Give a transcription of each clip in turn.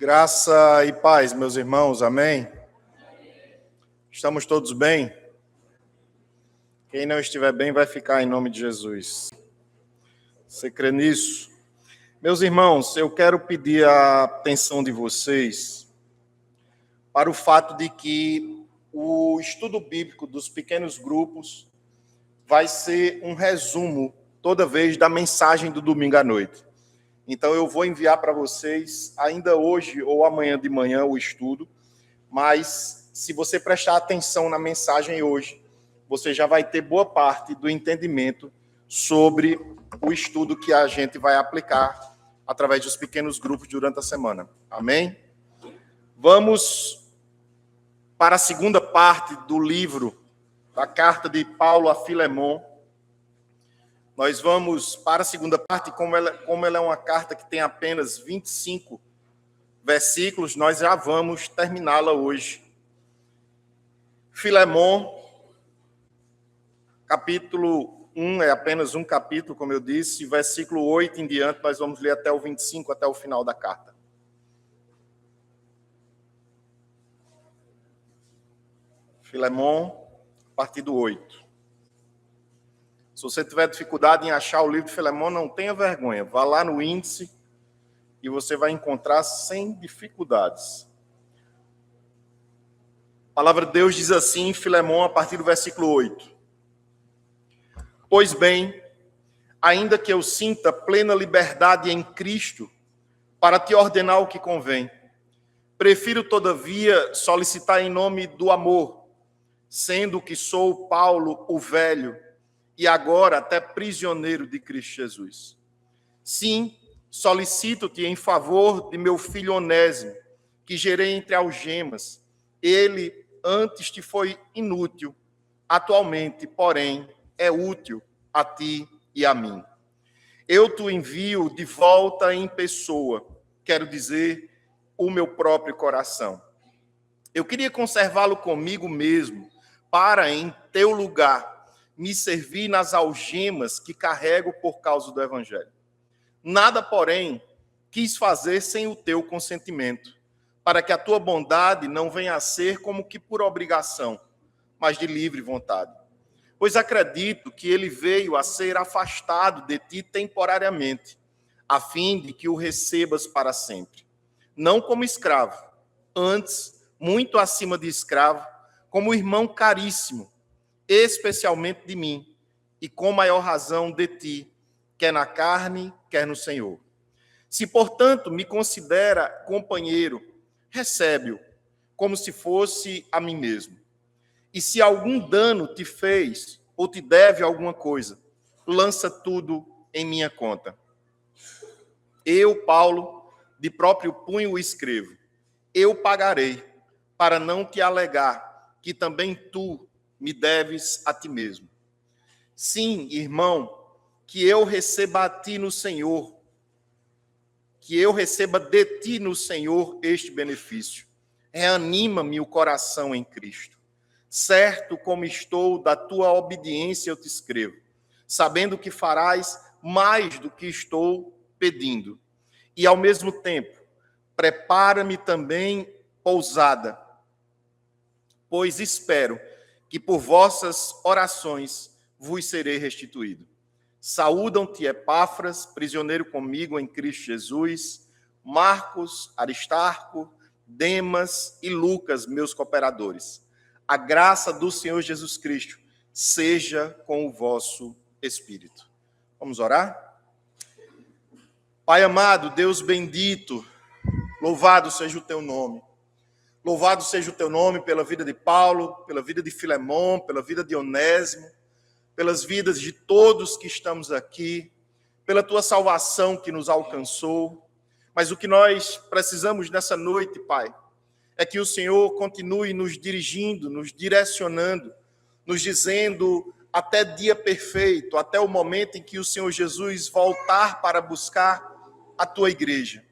Graça e paz, meus irmãos, amém? Estamos todos bem? Quem não estiver bem vai ficar em nome de Jesus. Você crê nisso? Meus irmãos, eu quero pedir a atenção de vocês para o fato de que o estudo bíblico dos pequenos grupos vai ser um resumo toda vez da mensagem do domingo à noite. Então eu vou enviar para vocês ainda hoje ou amanhã de manhã o estudo, mas se você prestar atenção na mensagem hoje, você já vai ter boa parte do entendimento sobre o estudo que a gente vai aplicar através dos pequenos grupos durante a semana. Amém? Vamos para a segunda parte do livro, da carta de Paulo a Filemon. Nós vamos para a segunda parte, como ela é uma carta que tem apenas 25 versículos, nós já vamos terminá-la hoje. Filemon, capítulo 1, é apenas um capítulo, como eu disse, versículo 8 em diante, nós vamos ler até o 25, até o final da carta. Filemon, a partir do 8. Se você tiver dificuldade em achar o livro de Filemon, não tenha vergonha. Vá lá no índice e você vai encontrar sem dificuldades. A palavra de Deus diz assim em Filemon, a partir do versículo 8. Pois bem, ainda que eu sinta plena liberdade em Cristo para te ordenar o que convém, prefiro, todavia, solicitar em nome do amor, sendo que sou Paulo, o velho, e agora até prisioneiro de Cristo Jesus. Sim, solicito-te em favor de meu filho Onésimo, que gerei entre algemas. Ele antes te foi inútil, atualmente, porém, é útil a ti e a mim. Eu te envio de volta em pessoa, quero dizer, o meu próprio coração. Eu queria conservá-lo comigo mesmo, para, em teu lugar, me servir nas algemas que carrego por causa do Evangelho. Nada, porém, quis fazer sem o teu consentimento, para que a tua bondade não venha a ser como que por obrigação, mas de livre vontade. Pois acredito que ele veio a ser afastado de ti temporariamente, a fim de que o recebas para sempre. Não como escravo, antes, muito acima de escravo, como irmão caríssimo, especialmente de mim, e com maior razão de ti, quer na carne, quer no Senhor. Se, portanto, me considera companheiro, recebe-o, como se fosse a mim mesmo. E se algum dano te fez, ou te deve alguma coisa, lança tudo em minha conta. Eu, Paulo, de próprio punho o escrevo. Eu pagarei, para não te alegar que também tu me deves a ti mesmo. Sim, irmão, que eu receba a ti no Senhor, que eu receba de ti no Senhor este benefício. Reanima-me o coração em Cristo. Certo como estou da tua obediência, eu te escrevo, sabendo que farás mais do que estou pedindo. E, ao mesmo tempo, prepara-me também pousada, pois espero que por vossas orações vos serei restituído. Saúdam-te, Epáfras, prisioneiro comigo em Cristo Jesus, Marcos, Aristarco, Demas e Lucas, meus cooperadores. A graça do Senhor Jesus Cristo seja com o vosso espírito. Vamos orar? Pai amado, Deus bendito, louvado seja o teu nome. Louvado seja o teu nome pela vida de Paulo, pela vida de Filemon, pela vida de Onésimo, pelas vidas de todos que estamos aqui, pela tua salvação que nos alcançou. Mas o que nós precisamos nessa noite, Pai, é que o Senhor continue nos dirigindo, nos direcionando, nos dizendo até dia perfeito, até o momento em que o Senhor Jesus voltar para buscar a tua igreja.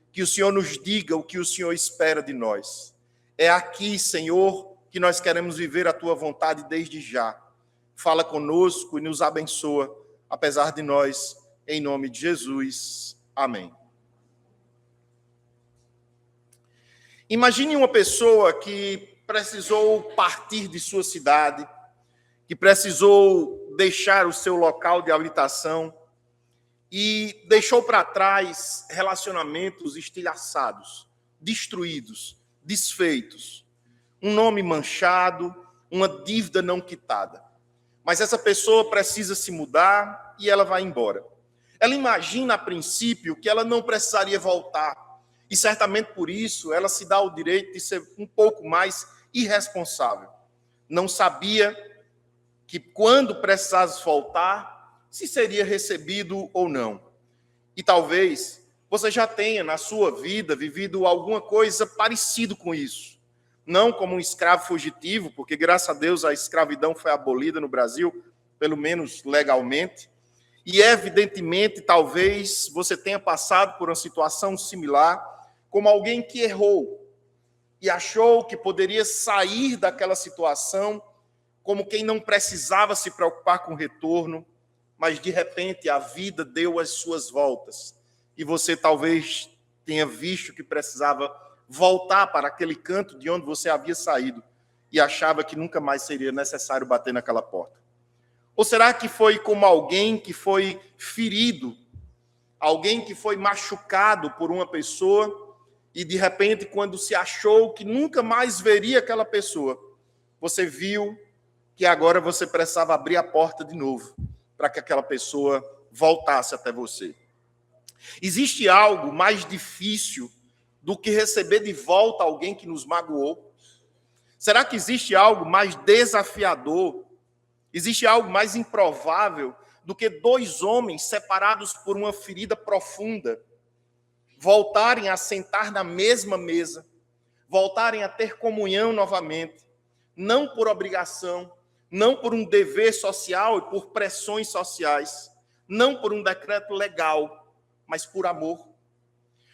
Que o Senhor nos diga o que o Senhor espera de nós. É aqui, Senhor, que nós queremos viver a tua vontade desde já. Fala conosco e nos abençoa, apesar de nós, em nome de Jesus. Amém. Imagine uma pessoa que precisou partir de sua cidade, que precisou deixar o seu local de habitação e deixou para trás relacionamentos estilhaçados, destruídos, desfeitos, um nome manchado, uma dívida não quitada. Mas essa pessoa precisa se mudar e ela vai embora. Ela imagina, a princípio, que ela não precisaria voltar. E certamente por isso ela se dá o direito de ser um pouco mais irresponsável. Não sabia que quando precisasse voltar, se seria recebido ou não. E talvez você já tenha na sua vida vivido alguma coisa parecida com isso. Não como um escravo fugitivo, porque graças a Deus a escravidão foi abolida no Brasil, pelo menos legalmente. E evidentemente, talvez você tenha passado por uma situação similar, como alguém que errou e achou que poderia sair daquela situação como quem não precisava se preocupar com o retorno, mas de repente a vida deu as suas voltas e você talvez tenha visto que precisava voltar para aquele canto de onde você havia saído e achava que nunca mais seria necessário bater naquela porta. Ou será que foi como alguém que foi ferido, alguém que foi machucado por uma pessoa e, de repente, quando se achou que nunca mais veria aquela pessoa, você viu que agora você precisava abrir a porta de novo para que aquela pessoa voltasse até você? Existe algo mais difícil do que receber de volta alguém que nos magoou? Será que existe algo mais desafiador? Existe algo mais improvável do que dois homens separados por uma ferida profunda voltarem a sentar na mesma mesa, voltarem a ter comunhão novamente, não por obrigação, não por um dever social e por pressões sociais, não por um decreto legal, mas por amor?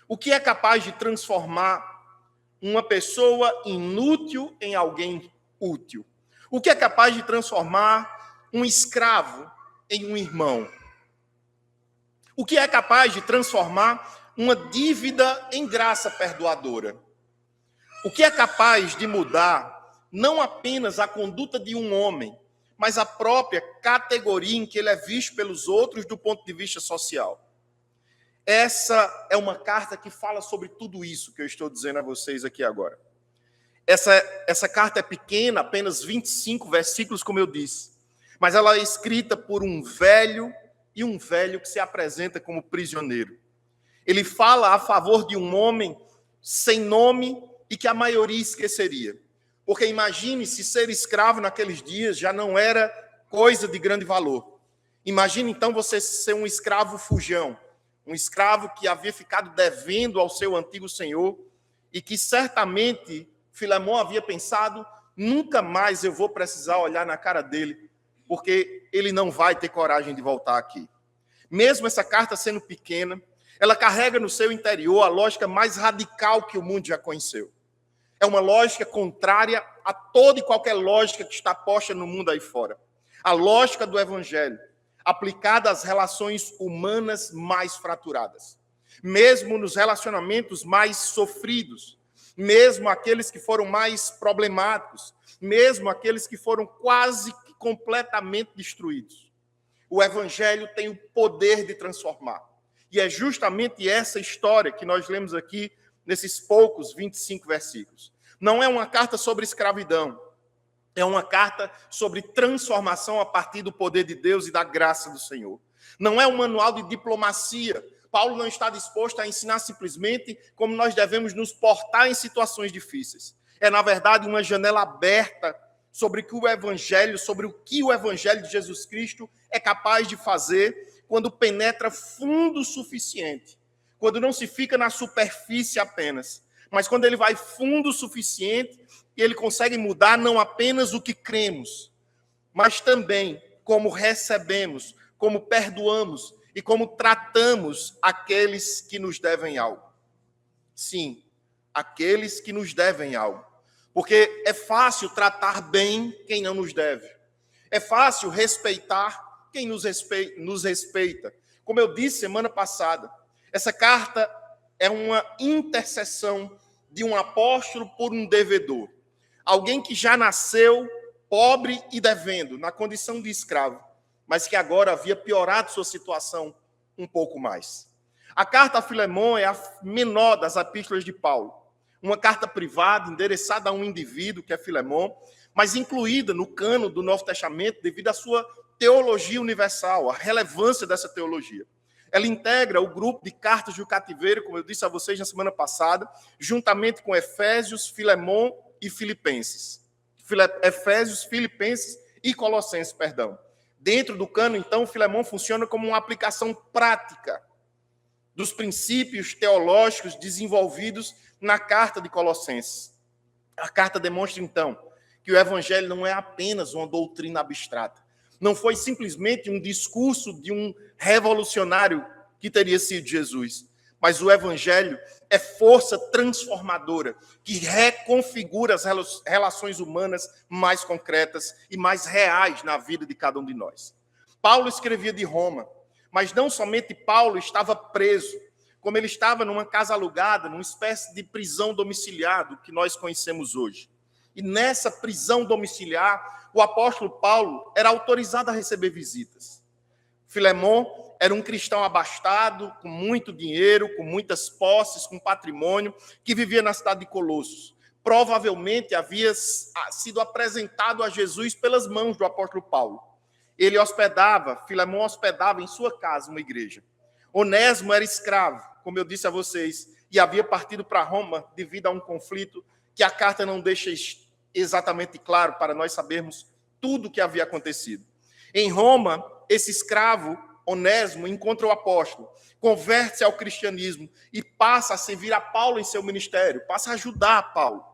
O que é capaz de transformar uma pessoa inútil em alguém útil? O que é capaz de transformar um escravo em um irmão? O que é capaz de transformar uma dívida em graça perdoadora? O que é capaz de mudar não apenas a conduta de um homem, mas a própria categoria em que ele é visto pelos outros do ponto de vista social? Essa é uma carta que fala sobre tudo isso que eu estou dizendo a vocês aqui agora. Essa carta é pequena, apenas 25 versículos, como eu disse, mas ela é escrita por um velho que se apresenta como prisioneiro. Ele fala a favor de um homem sem nome e que a maioria esqueceria. Porque imagine se ser escravo naqueles dias já não era coisa de grande valor. Imagine então você ser um escravo fujão, um escravo que havia ficado devendo ao seu antigo senhor e que certamente Filemão havia pensado: nunca mais eu vou precisar olhar na cara dele, porque ele não vai ter coragem de voltar aqui. Mesmo essa carta sendo pequena, ela carrega no seu interior a lógica mais radical que o mundo já conheceu. É uma lógica contrária a toda e qualquer lógica que está posta no mundo aí fora. A lógica do Evangelho, aplicada às relações humanas mais fraturadas. Mesmo nos relacionamentos mais sofridos, mesmo aqueles que foram mais problemáticos, mesmo aqueles que foram quase que completamente destruídos. O Evangelho tem o poder de transformar. E é justamente essa história que nós lemos aqui nesses poucos 25 versículos. Não é uma carta sobre escravidão, é uma carta sobre transformação a partir do poder de Deus e da graça do Senhor. Não é um manual de diplomacia. Paulo não está disposto a ensinar simplesmente como nós devemos nos portar em situações difíceis. É, na verdade, uma janela aberta sobre o que o Evangelho de Jesus Cristo é capaz de fazer quando penetra fundo o suficiente, quando não se fica na superfície apenas, mas quando ele vai fundo o suficiente e ele consegue mudar não apenas o que cremos, mas também como recebemos, como perdoamos e como tratamos aqueles que nos devem algo. Sim, aqueles que nos devem algo. Porque é fácil tratar bem quem não nos deve. É fácil respeitar quem nos respeita. Como eu disse semana passada, essa carta é uma intercessão de um apóstolo por um devedor. Alguém que já nasceu pobre e devendo, na condição de escravo, mas que agora havia piorado sua situação um pouco mais. A carta a Filemon é a menor das epístolas de Paulo. Uma carta privada, endereçada a um indivíduo, que é Filemon, mas incluída no cano do Novo Testamento devido à sua teologia universal, a relevância dessa teologia. Ela integra o grupo de cartas do cativeiro, como eu disse a vocês na semana passada, juntamente com Efésios, Filemon e Filipenses. Efésios, Filipenses e Colossenses, perdão. Dentro do cano, então, Filemon funciona como uma aplicação prática dos princípios teológicos desenvolvidos na carta de Colossenses. A carta demonstra, então, que o evangelho não é apenas uma doutrina abstrata. Não foi simplesmente um discurso de um revolucionário que teria sido Jesus, mas o evangelho é força transformadora que reconfigura as relações humanas mais concretas e mais reais na vida de cada um de nós. Paulo escrevia de Roma, mas não somente Paulo estava preso, como ele estava numa casa alugada, numa espécie de prisão domiciliar, do que nós conhecemos hoje. E nessa prisão domiciliar, o apóstolo Paulo era autorizado a receber visitas. Filemon era um cristão abastado, com muito dinheiro, com muitas posses, com patrimônio, que vivia na cidade de Colossos. Provavelmente havia sido apresentado a Jesus pelas mãos do apóstolo Paulo. Filemon hospedava em sua casa uma igreja. Onésimo era escravo, como eu disse a vocês, e havia partido para Roma devido a um conflito que a carta não deixa exatamente claro para nós sabermos tudo o que havia acontecido. Em Roma, esse escravo, Onésimo, encontra o apóstolo, converte-se ao cristianismo e passa a servir a Paulo em seu ministério, passa a ajudar a Paulo.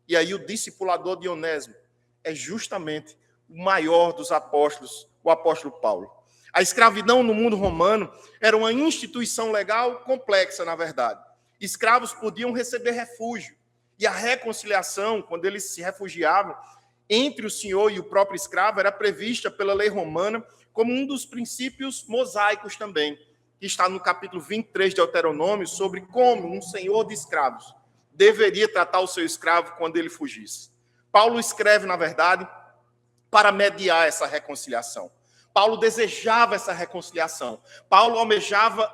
E aí o discipulador de Onésimo é justamente o maior dos apóstolos, o apóstolo Paulo. A escravidão no mundo romano era uma instituição legal complexa, na verdade. Escravos podiam receber refúgio. E a reconciliação, quando eles se refugiavam, entre o senhor e o próprio escravo, era prevista pela lei romana como um dos princípios mosaicos também, que está no capítulo 23 de Deuteronômio, sobre como um senhor de escravos deveria tratar o seu escravo quando ele fugisse. Paulo escreve, na verdade, para mediar essa reconciliação. Paulo desejava essa reconciliação. Paulo almejava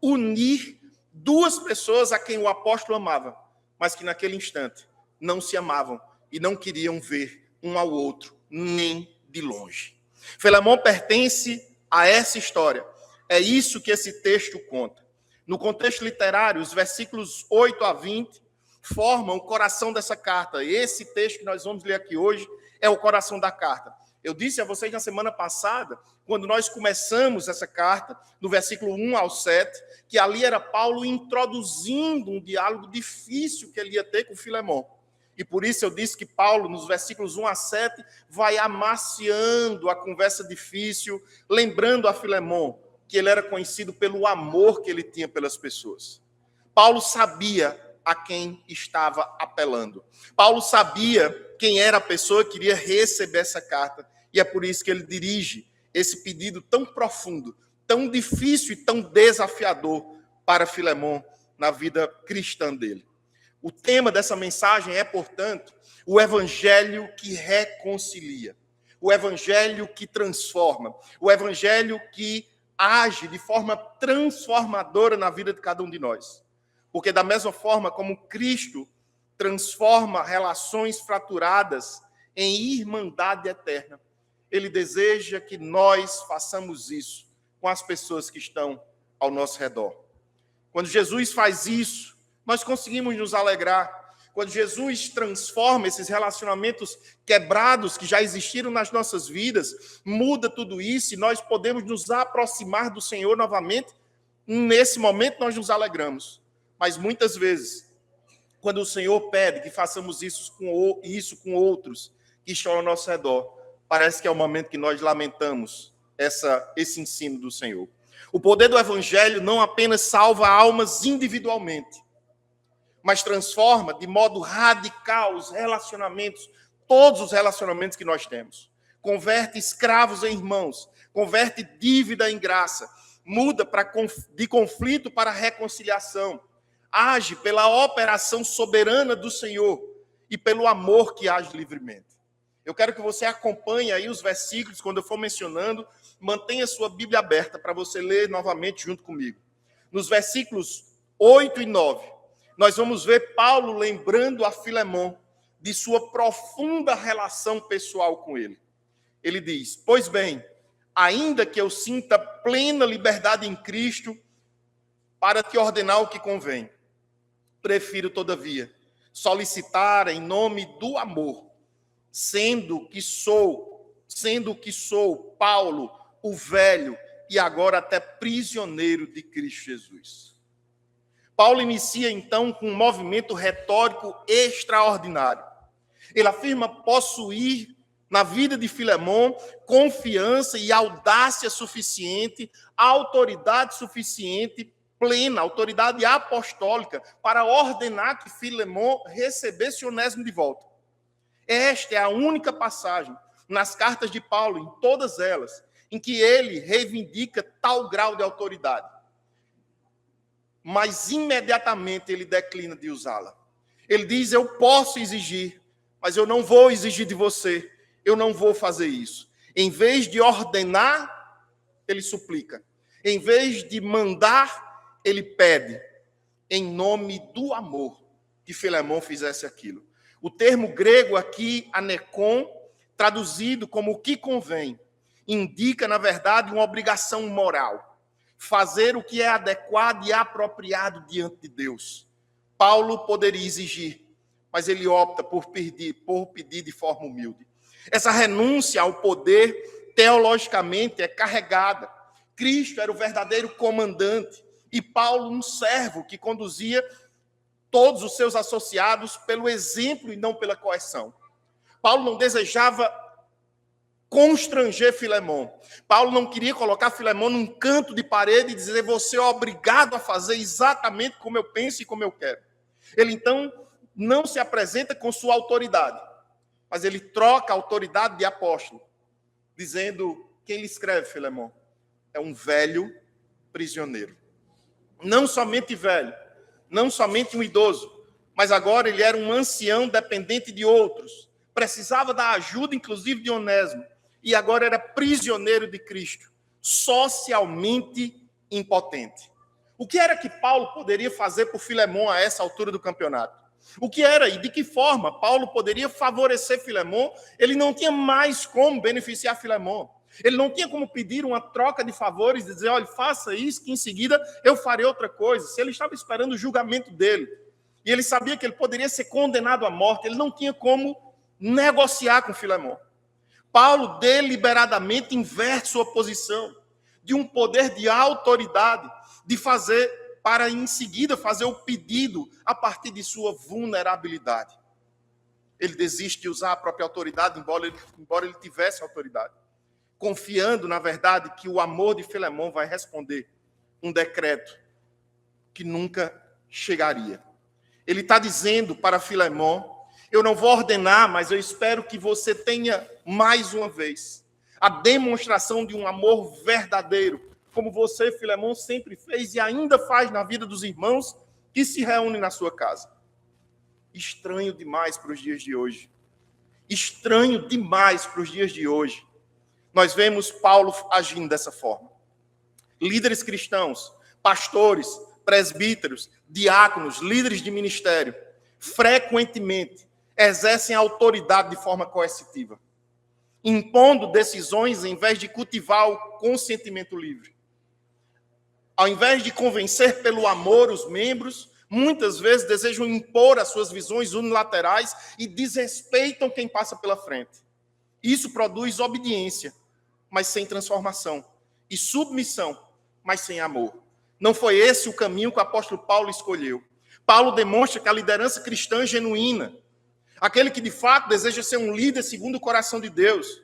unir duas pessoas a quem o apóstolo amava, mas que naquele instante não se amavam e não queriam ver um ao outro, nem de longe. Filemon pertence a essa história. É isso que esse texto conta. No contexto literário, os versículos 8 a 20 formam o coração dessa carta. Esse texto que nós vamos ler aqui hoje é o coração da carta. Eu disse a vocês na semana passada, quando nós começamos essa carta, no versículo 1 ao 7, que ali era Paulo introduzindo um diálogo difícil que ele ia ter com Filemon. E por isso eu disse que Paulo, nos versículos 1 a 7, vai amaciando a conversa difícil, lembrando a Filemon que ele era conhecido pelo amor que ele tinha pelas pessoas. Paulo sabia a quem estava apelando. Paulo sabia quem era a pessoa que iria receber essa carta. E é por isso que ele dirige esse pedido tão profundo, tão difícil e tão desafiador para Filemon na vida cristã dele. O tema dessa mensagem é, portanto, o evangelho que reconcilia, o evangelho que transforma, o evangelho que age de forma transformadora na vida de cada um de nós. Porque da mesma forma como Cristo transforma relações fraturadas em irmandade eterna, ele deseja que nós façamos isso com as pessoas que estão ao nosso redor. Quando Jesus faz isso, nós conseguimos nos alegrar. Quando Jesus transforma esses relacionamentos quebrados que já existiram nas nossas vidas, muda tudo isso e nós podemos nos aproximar do Senhor novamente, nesse momento nós nos alegramos. Mas muitas vezes, quando o Senhor pede que façamos isso com outros que estão ao nosso redor, parece que é o momento que nós lamentamos esse ensino do Senhor. O poder do Evangelho não apenas salva almas individualmente, mas transforma de modo radical os relacionamentos, todos os relacionamentos que nós temos. Converte escravos em irmãos, converte dívida em graça, muda de conflito para reconciliação, age pela operação soberana do Senhor e pelo amor que age livremente. Eu quero que você acompanhe aí os versículos, quando eu for mencionando, mantenha sua Bíblia aberta para você ler novamente junto comigo. Nos versículos 8 e 9, nós vamos ver Paulo lembrando a Filemon de sua profunda relação pessoal com ele. Ele diz: pois bem, ainda que eu sinta plena liberdade em Cristo para te ordenar o que convém, prefiro, todavia, solicitar em nome do amor, sendo que sou Paulo, o velho, e agora até prisioneiro de Cristo Jesus. Paulo inicia, então, com um movimento retórico extraordinário. Ele afirma possuir, na vida de Filemon, confiança e audácia suficiente, autoridade suficiente, plena, autoridade apostólica, para ordenar que Filemon recebesse Onésimo de volta. Esta é a única passagem nas cartas de Paulo, em todas elas, em que ele reivindica tal grau de autoridade. Mas imediatamente ele declina de usá-la. Ele diz: eu posso exigir, mas eu não vou exigir de você, eu não vou fazer isso. Em vez de ordenar, ele suplica. Em vez de mandar, ele pede, em nome do amor, que Filemon fizesse aquilo. O termo grego aqui, anekon, traduzido como o que convém, indica, na verdade, uma obrigação moral. Fazer o que é adequado e apropriado diante de Deus. Paulo poderia exigir, mas ele opta por pedir de forma humilde. Essa renúncia ao poder, teologicamente, é carregada. Cristo era o verdadeiro comandante e Paulo um servo que conduzia todos os seus associados pelo exemplo e não pela coerção. Paulo não desejava constranger Filemon. Paulo não queria colocar Filemon num canto de parede e dizer: você é obrigado a fazer exatamente como eu penso e como eu quero. Ele, então, não se apresenta com sua autoridade, mas ele troca a autoridade de apóstolo, dizendo: quem lhe escreve, Filemon? É um velho prisioneiro. Não somente velho, não somente um idoso, mas agora ele era um ancião dependente de outros, precisava da ajuda, inclusive, de Onésimo, e agora era prisioneiro de Cristo, socialmente impotente. O que era que Paulo poderia fazer por Filemon a essa altura do campeonato? O que era e de que forma Paulo poderia favorecer Filemon? Ele não tinha mais como beneficiar Filemon. Ele não tinha como pedir uma troca de favores e dizer: olha, faça isso que em seguida eu farei outra coisa. Se ele estava esperando o julgamento dele e ele sabia que ele poderia ser condenado à morte, ele não tinha como negociar com Filemon. Paulo deliberadamente inverte sua posição de um poder de autoridade, de fazer, para em seguida fazer o pedido a partir de sua vulnerabilidade. Ele desiste de usar a própria autoridade, embora ele tivesse autoridade, confiando, na verdade, que o amor de Filemon vai responder um decreto que nunca chegaria. Ele está dizendo para Filemon: eu não vou ordenar, mas eu espero que você tenha, mais uma vez, a demonstração de um amor verdadeiro, como você, Filemon, sempre fez e ainda faz na vida dos irmãos que se reúnem na sua casa. Estranho demais para os dias de hoje. Estranho demais para os dias de hoje. Nós vemos Paulo agindo dessa forma. Líderes cristãos, pastores, presbíteros, diáconos, líderes de ministério, frequentemente exercem autoridade de forma coercitiva, impondo decisões em vez de cultivar o consentimento livre. Ao invés de convencer pelo amor os membros, muitas vezes desejam impor as suas visões unilaterais e desrespeitam quem passa pela frente. Isso produz obediência, mas sem transformação, e submissão, mas sem amor. Não foi esse o caminho que o apóstolo Paulo escolheu. Paulo demonstra que a liderança cristã é genuína, aquele que de fato deseja ser um líder segundo o coração de Deus,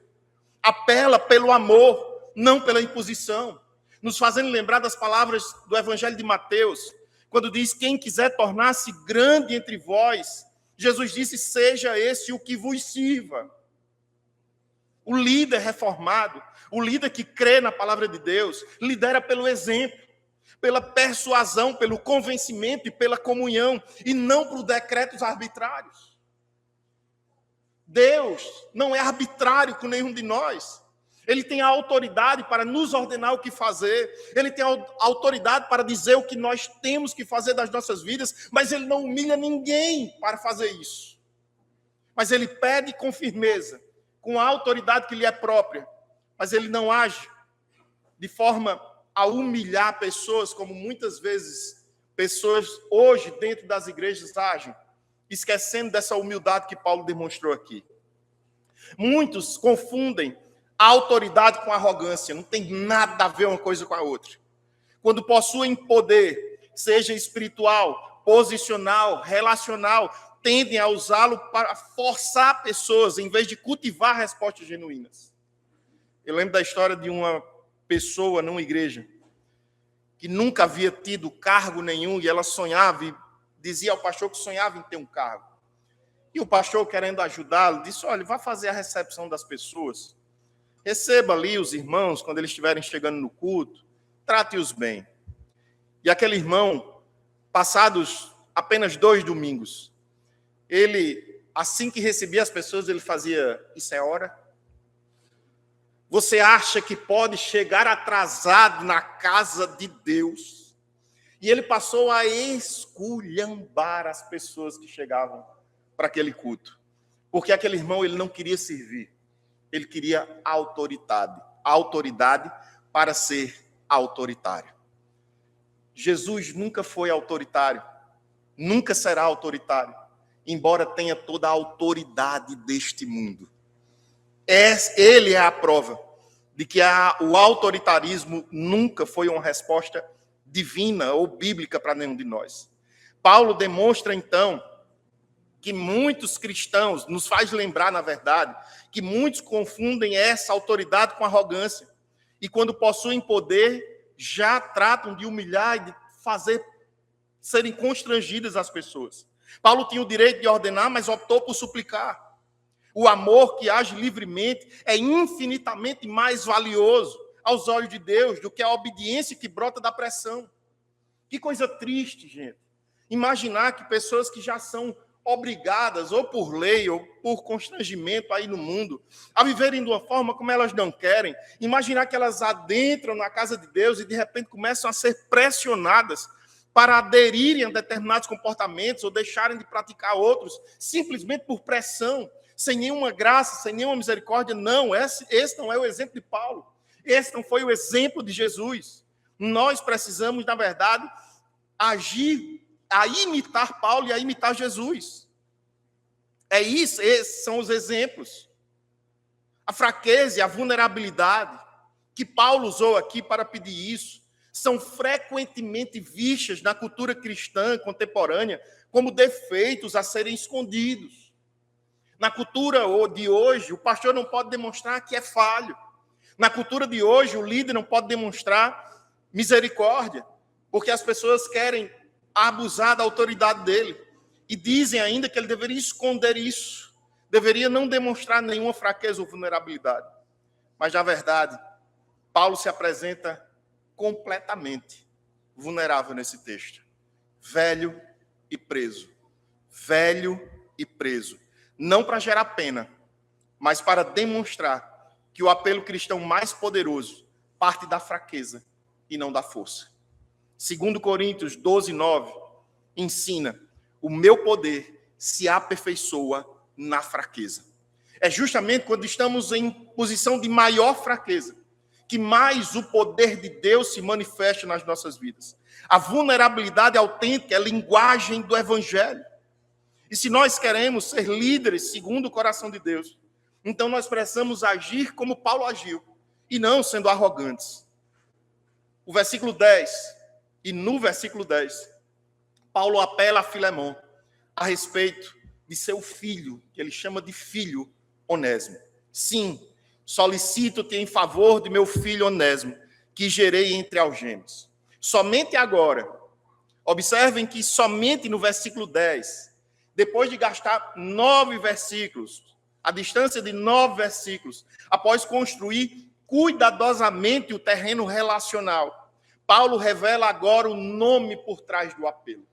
apela pelo amor, não pela imposição, nos fazendo lembrar das palavras do Evangelho de Mateus, quando diz: quem quiser tornar-se grande entre vós, Jesus disse: seja esse o que vos sirva. O líder reformado, o líder que crê na palavra de Deus, lidera pelo exemplo. pela persuasão, pelo convencimento e pela comunhão, e não por decretos arbitrários. Deus não é arbitrário com nenhum de nós. Ele tem a autoridade para nos ordenar o que fazer, ele tem a autoridade para dizer o que nós temos que fazer das nossas vidas, mas ele não humilha ninguém para fazer isso. Mas ele pede com firmeza, com a autoridade que lhe é própria, mas ele não age de forma a humilhar pessoas, como muitas vezes pessoas hoje dentro das igrejas agem, esquecendo dessa humildade que Paulo demonstrou aqui. Muitos confundem a autoridade com a arrogância, não tem nada a ver uma coisa com a outra. Quando possuem poder, seja espiritual, posicional, relacional, tendem a usá-lo para forçar pessoas, em vez de cultivar respostas genuínas. Eu lembro da história de uma pessoa numa igreja que nunca havia tido cargo nenhum e ela sonhava e dizia ao pastor que sonhava em ter um cargo. E o pastor, querendo ajudá-lo, disse: olha, vá fazer a recepção das pessoas. Receba ali os irmãos quando eles estiverem chegando no culto, trate-os bem. E aquele irmão, passados apenas 2 domingos, ele, assim que recebia as pessoas, ele fazia: isso é hora? Você acha que pode chegar atrasado na casa de Deus? E ele passou a esculhambar as pessoas que chegavam para aquele culto. Porque aquele irmão, ele não queria servir. Ele queria autoridade para ser autoritário. Jesus nunca foi autoritário, nunca será autoritário, embora tenha toda a autoridade deste mundo. Ele é a prova de que o autoritarismo nunca foi uma resposta divina ou bíblica para nenhum de nós. Paulo demonstra, então, que muitos cristãos, nos faz lembrar, na verdade, que muitos confundem essa autoridade com arrogância. E quando possuem poder, já tratam de humilhar e de fazer serem constrangidas as pessoas. Paulo tinha o direito de ordenar, mas optou por suplicar. O amor que age livremente é infinitamente mais valioso aos olhos de Deus do que a obediência que brota da pressão. Que coisa triste, gente. Imaginar que pessoas que já são obrigadas, ou por lei, ou por constrangimento aí no mundo, a viverem de uma forma como elas não querem, imaginar que elas adentram na casa de Deus e de repente começam a ser pressionadas para aderirem a determinados comportamentos ou deixarem de praticar outros, simplesmente por pressão, sem nenhuma graça, sem nenhuma misericórdia. Não, esse não é o exemplo de Paulo. Esse não foi o exemplo de Jesus. Nós precisamos, na verdade, agir a imitar Paulo e a imitar Jesus. É isso, esses são os exemplos. A fraqueza e a vulnerabilidade que Paulo usou aqui para pedir isso são frequentemente vistas na cultura cristã contemporânea como defeitos a serem escondidos. Na cultura de hoje, o pastor não pode demonstrar que é falho. Na cultura de hoje, o líder não pode demonstrar misericórdia, porque as pessoas querem abusar da autoridade dele e dizem ainda que ele deveria esconder isso, deveria não demonstrar nenhuma fraqueza ou vulnerabilidade. Mas, na verdade, Paulo se apresenta completamente vulnerável nesse texto. Velho e preso. Velho e preso. Não para gerar pena, mas para demonstrar que o apelo cristão mais poderoso parte da fraqueza e não da força. 2 Coríntios 12:9 ensina: o meu poder se aperfeiçoa na fraqueza. É justamente quando estamos em posição de maior fraqueza que mais o poder de Deus se manifesta nas nossas vidas. A vulnerabilidade autêntica é a linguagem do Evangelho. E se nós queremos ser líderes segundo o coração de Deus, então nós precisamos agir como Paulo agiu, e não sendo arrogantes. O versículo 10, e no versículo 10, Paulo apela a Filemão a respeito de seu filho, que ele chama de filho Onésimo. Sim, solicito-te em favor de meu filho Onésimo, que gerei entre algemas. Somente agora, observem que somente no versículo 10, depois de gastar 9 versículos, a distância de 9 versículos, após construir cuidadosamente o terreno relacional, Paulo revela agora o nome por trás do apelo.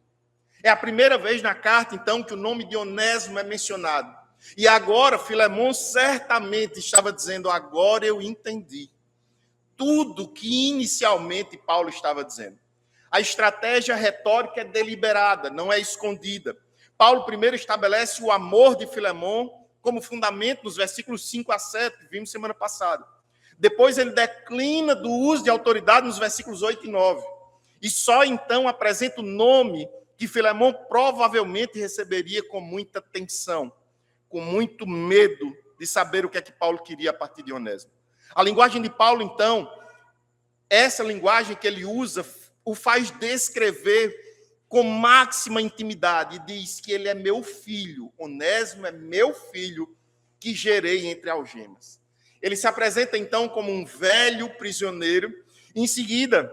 É a primeira vez na carta, então, que o nome de Onésimo é mencionado. E agora, Filemão certamente estava dizendo, agora eu entendi tudo que inicialmente Paulo estava dizendo. A estratégia retórica é deliberada, não é escondida. Paulo primeiro estabelece o amor de Filemão como fundamento nos versículos 5 a 7, que vimos semana passada. Depois ele declina do uso de autoridade nos versículos 8 e 9. E só então apresenta o nome que Filemão provavelmente receberia com muita tensão, com muito medo de saber o que é que Paulo queria a partir de Onésimo. A linguagem de Paulo, então, essa linguagem que ele usa, o faz descrever com máxima intimidade. E diz que ele é meu filho, Onésimo é meu filho, que gerei entre algemas. Ele se apresenta, então, como um velho prisioneiro. Em seguida,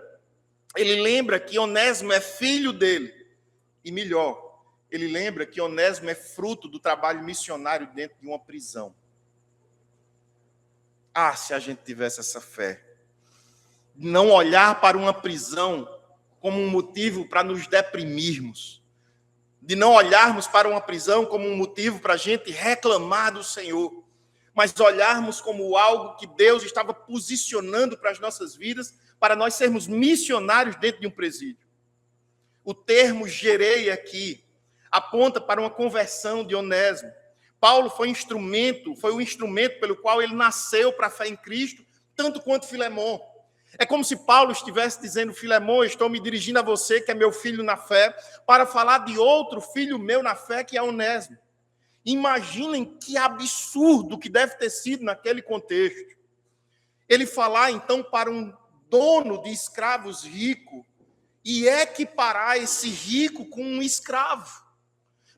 ele lembra que Onésimo é filho dele. E melhor, ele lembra que Onésimo é fruto do trabalho missionário dentro de uma prisão. Ah, se a gente tivesse essa fé. Não olhar para uma prisão como um motivo para nos deprimirmos. De não olharmos para uma prisão como um motivo para a gente reclamar do Senhor. Mas olharmos como algo que Deus estava posicionando para as nossas vidas, para nós sermos missionários dentro de um presídio. O termo gerei aqui aponta para uma conversão de Onésimo. Paulo foi o instrumento pelo qual ele nasceu para a fé em Cristo, tanto quanto Filemão. É como se Paulo estivesse dizendo, Filemão, estou me dirigindo a você, que é meu filho na fé, para falar de outro filho meu na fé, que é Onésimo. Imaginem que absurdo que deve ter sido naquele contexto. Ele falar, então, para um dono de escravos rico e equiparar esse rico com um escravo.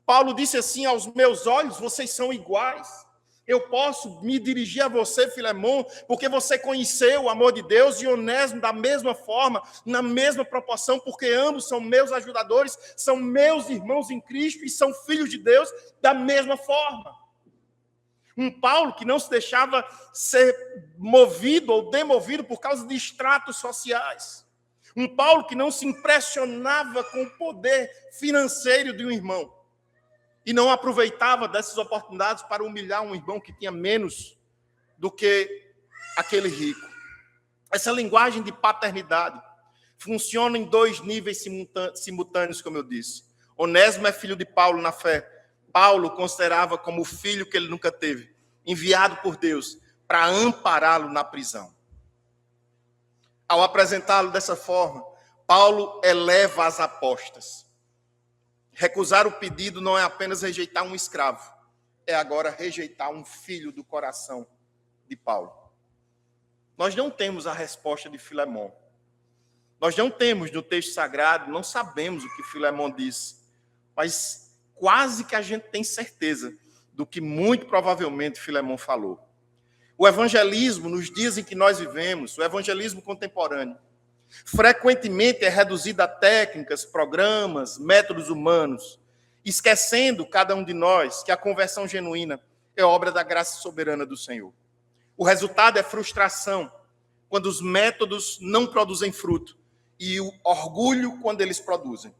Paulo disse assim, aos meus olhos, vocês são iguais. Eu posso me dirigir a você, Filemão, porque você conheceu o amor de Deus, e Onésimo da mesma forma, na mesma proporção, porque ambos são meus ajudadores, são meus irmãos em Cristo e são filhos de Deus da mesma forma. Um Paulo que não se deixava ser movido ou demovido por causa de estratos sociais. Um Paulo que não se impressionava com o poder financeiro de um irmão. E não aproveitava dessas oportunidades para humilhar um irmão que tinha menos do que aquele rico. Essa linguagem de paternidade funciona em dois níveis simultâneos, como eu disse. Onésimo é filho de Paulo na fé. Paulo considerava como o filho que ele nunca teve, enviado por Deus para ampará-lo na prisão. Ao apresentá-lo dessa forma, Paulo eleva as apostas. Recusar o pedido não é apenas rejeitar um escravo, é agora rejeitar um filho do coração de Paulo. Nós não temos a resposta de Filemão. Nós não temos no texto sagrado, não sabemos o que Filemão disse, mas quase que a gente tem certeza do que muito provavelmente Filemão falou. O evangelismo, nos dias em que nós vivemos, o evangelismo contemporâneo, frequentemente é reduzido a técnicas, programas, métodos humanos, esquecendo cada um de nós que a conversão genuína é obra da graça soberana do Senhor. O resultado é frustração, quando os métodos não produzem fruto, e o orgulho quando eles produzem.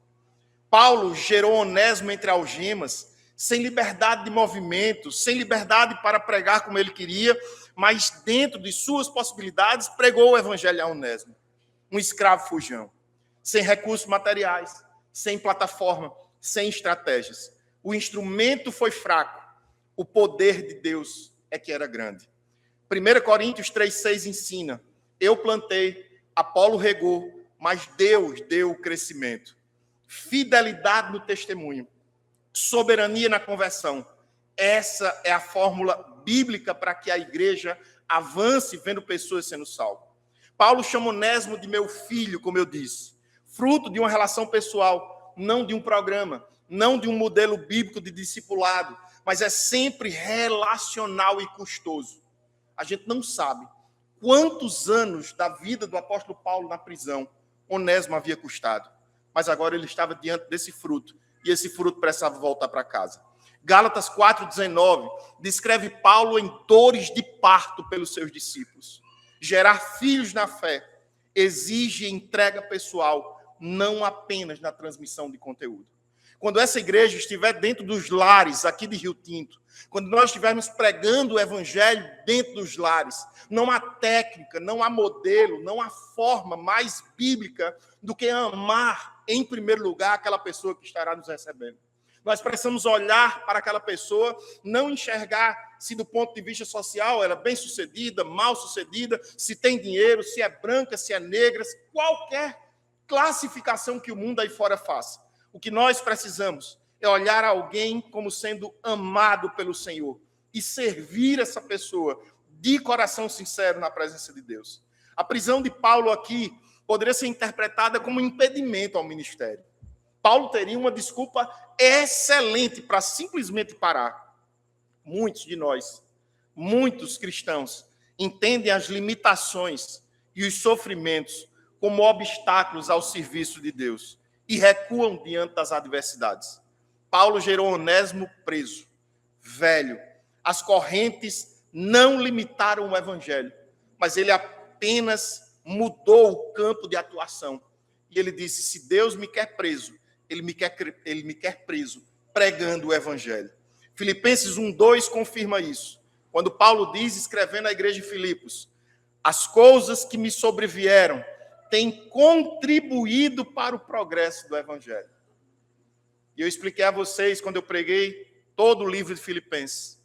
Paulo gerou Onésimo entre algemas, sem liberdade de movimento, sem liberdade para pregar como ele queria, mas dentro de suas possibilidades, pregou o evangelho a Onésimo. Um escravo fujão, sem recursos materiais, sem plataforma, sem estratégias. O instrumento foi fraco, o poder de Deus é que era grande. 1 Coríntios 3,6 ensina, eu plantei, Apolo regou, mas Deus deu o crescimento. Fidelidade no testemunho, soberania na conversão. Essa é a fórmula bíblica para que a igreja avance vendo pessoas sendo salvas. Paulo chama Onésimo de meu filho, como eu disse, fruto de uma relação pessoal, não de um programa, não de um modelo bíblico de discipulado, mas é sempre relacional e custoso. A gente não sabe quantos anos da vida do apóstolo Paulo na prisão Onésimo havia custado, mas agora ele estava diante desse fruto, e esse fruto precisava voltar para casa. Gálatas 4,19 descreve Paulo em dores de parto pelos seus discípulos. Gerar filhos na fé exige entrega pessoal, não apenas na transmissão de conteúdo. Quando essa igreja estiver dentro dos lares aqui de Rio Tinto, quando nós estivermos pregando o evangelho dentro dos lares, não há técnica, não há modelo, não há forma mais bíblica do que amar, em primeiro lugar, aquela pessoa que estará nos recebendo. Nós precisamos olhar para aquela pessoa, não enxergar se do ponto de vista social ela é bem-sucedida, mal-sucedida, se tem dinheiro, se é branca, se é negra, qualquer classificação que o mundo aí fora faça. O que nós precisamos é olhar alguém como sendo amado pelo Senhor e servir essa pessoa de coração sincero na presença de Deus. A prisão de Paulo aqui poderia ser interpretada como um impedimento ao ministério. Paulo teria uma desculpa excelente para simplesmente parar. Muitos de nós, muitos cristãos, entendem as limitações e os sofrimentos como obstáculos ao serviço de Deus e recuam diante das adversidades. Paulo gerou Onésimo preso, velho. As correntes não limitaram o evangelho, mas ele apenas mudou o campo de atuação. E ele disse, se Deus me quer preso, ele me quer preso, pregando o evangelho. Filipenses 1:2 confirma isso. Quando Paulo diz, escrevendo à igreja de Filipos, as coisas que me sobrevieram têm contribuído para o progresso do evangelho. E eu expliquei a vocês, quando eu preguei todo o livro de Filipenses,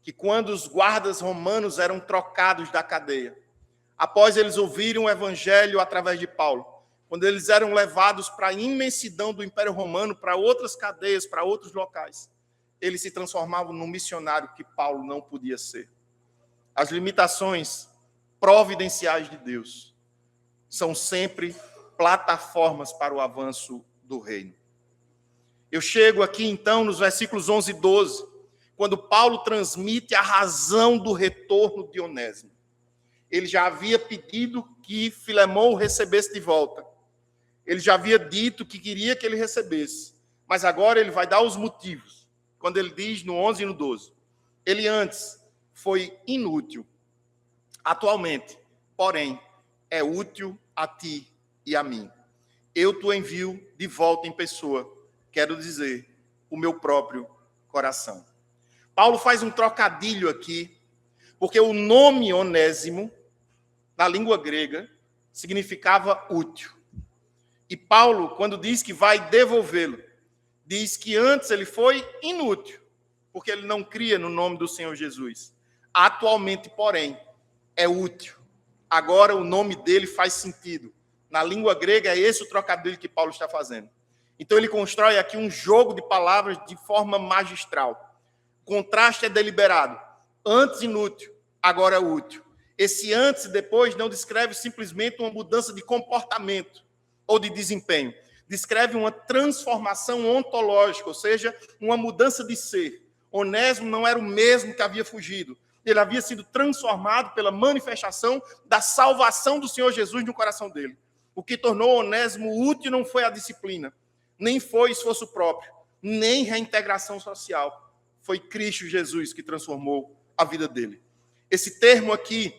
que quando os guardas romanos eram trocados da cadeia, após eles ouvirem o evangelho através de Paulo, quando eles eram levados para a imensidão do Império Romano, para outras cadeias, para outros locais, eles se transformavam num missionário que Paulo não podia ser. As limitações providenciais de Deus são sempre plataformas para o avanço do reino. Eu chego aqui, então, nos versículos 11 e 12, quando Paulo transmite a razão do retorno de Onésimo. Ele já havia pedido que Filemão o recebesse de volta. Ele já havia dito que queria que ele recebesse. Mas agora ele vai dar os motivos. Quando ele diz no 11 e no 12. Ele antes foi inútil. Atualmente, porém, é útil a ti e a mim. Eu te envio de volta em pessoa. Quero dizer, o meu próprio coração. Paulo faz um trocadilho aqui, porque o nome Onésimo, na língua grega, significava útil. E Paulo, quando diz que vai devolvê-lo, diz que antes ele foi inútil, porque ele não cria no nome do Senhor Jesus. Atualmente, porém, é útil. Agora o nome dele faz sentido. Na língua grega é esse o trocadilho que Paulo está fazendo. Então ele constrói aqui um jogo de palavras de forma magistral. O contraste é deliberado. Antes inútil, agora útil. Esse antes e depois não descreve simplesmente uma mudança de comportamento ou de desempenho. Descreve uma transformação ontológica, ou seja, uma mudança de ser. Onésimo não era o mesmo que havia fugido. Ele havia sido transformado pela manifestação da salvação do Senhor Jesus no coração dele. O que tornou Onésimo útil não foi a disciplina, nem foi esforço próprio, nem reintegração social. Foi Cristo Jesus que transformou a vida dele. Esse termo aqui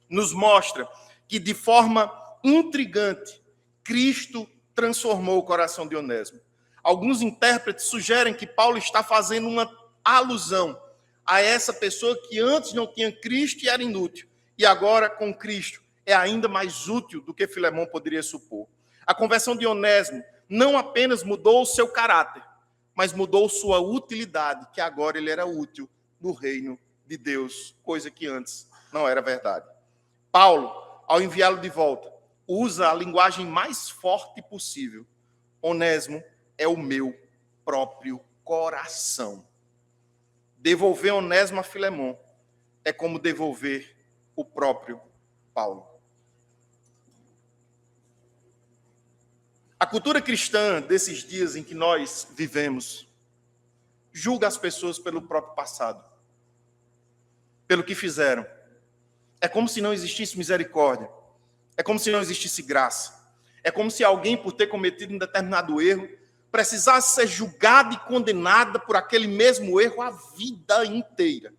nos mostra que, de forma intrigante, Cristo transformou o coração de Onésimo. Alguns intérpretes sugerem que Paulo está fazendo uma alusão a essa pessoa que antes não tinha Cristo e era inútil, e agora, com Cristo, é ainda mais útil do que Filemão poderia supor. A conversão de Onésimo não apenas mudou o seu caráter, mas mudou sua utilidade, que agora ele era útil no reino de Deus, coisa que antes não era verdade. Paulo, ao enviá-lo de volta, usa a linguagem mais forte possível. Onésimo é o meu próprio coração. Devolver Onésimo a Filemão é como devolver o próprio Paulo. A cultura cristã desses dias em que nós vivemos julga as pessoas pelo próprio passado, pelo que fizeram. É como se não existisse misericórdia. É como se não existisse graça. É como se alguém, por ter cometido um determinado erro, precisasse ser julgada e condenada por aquele mesmo erro a vida inteira.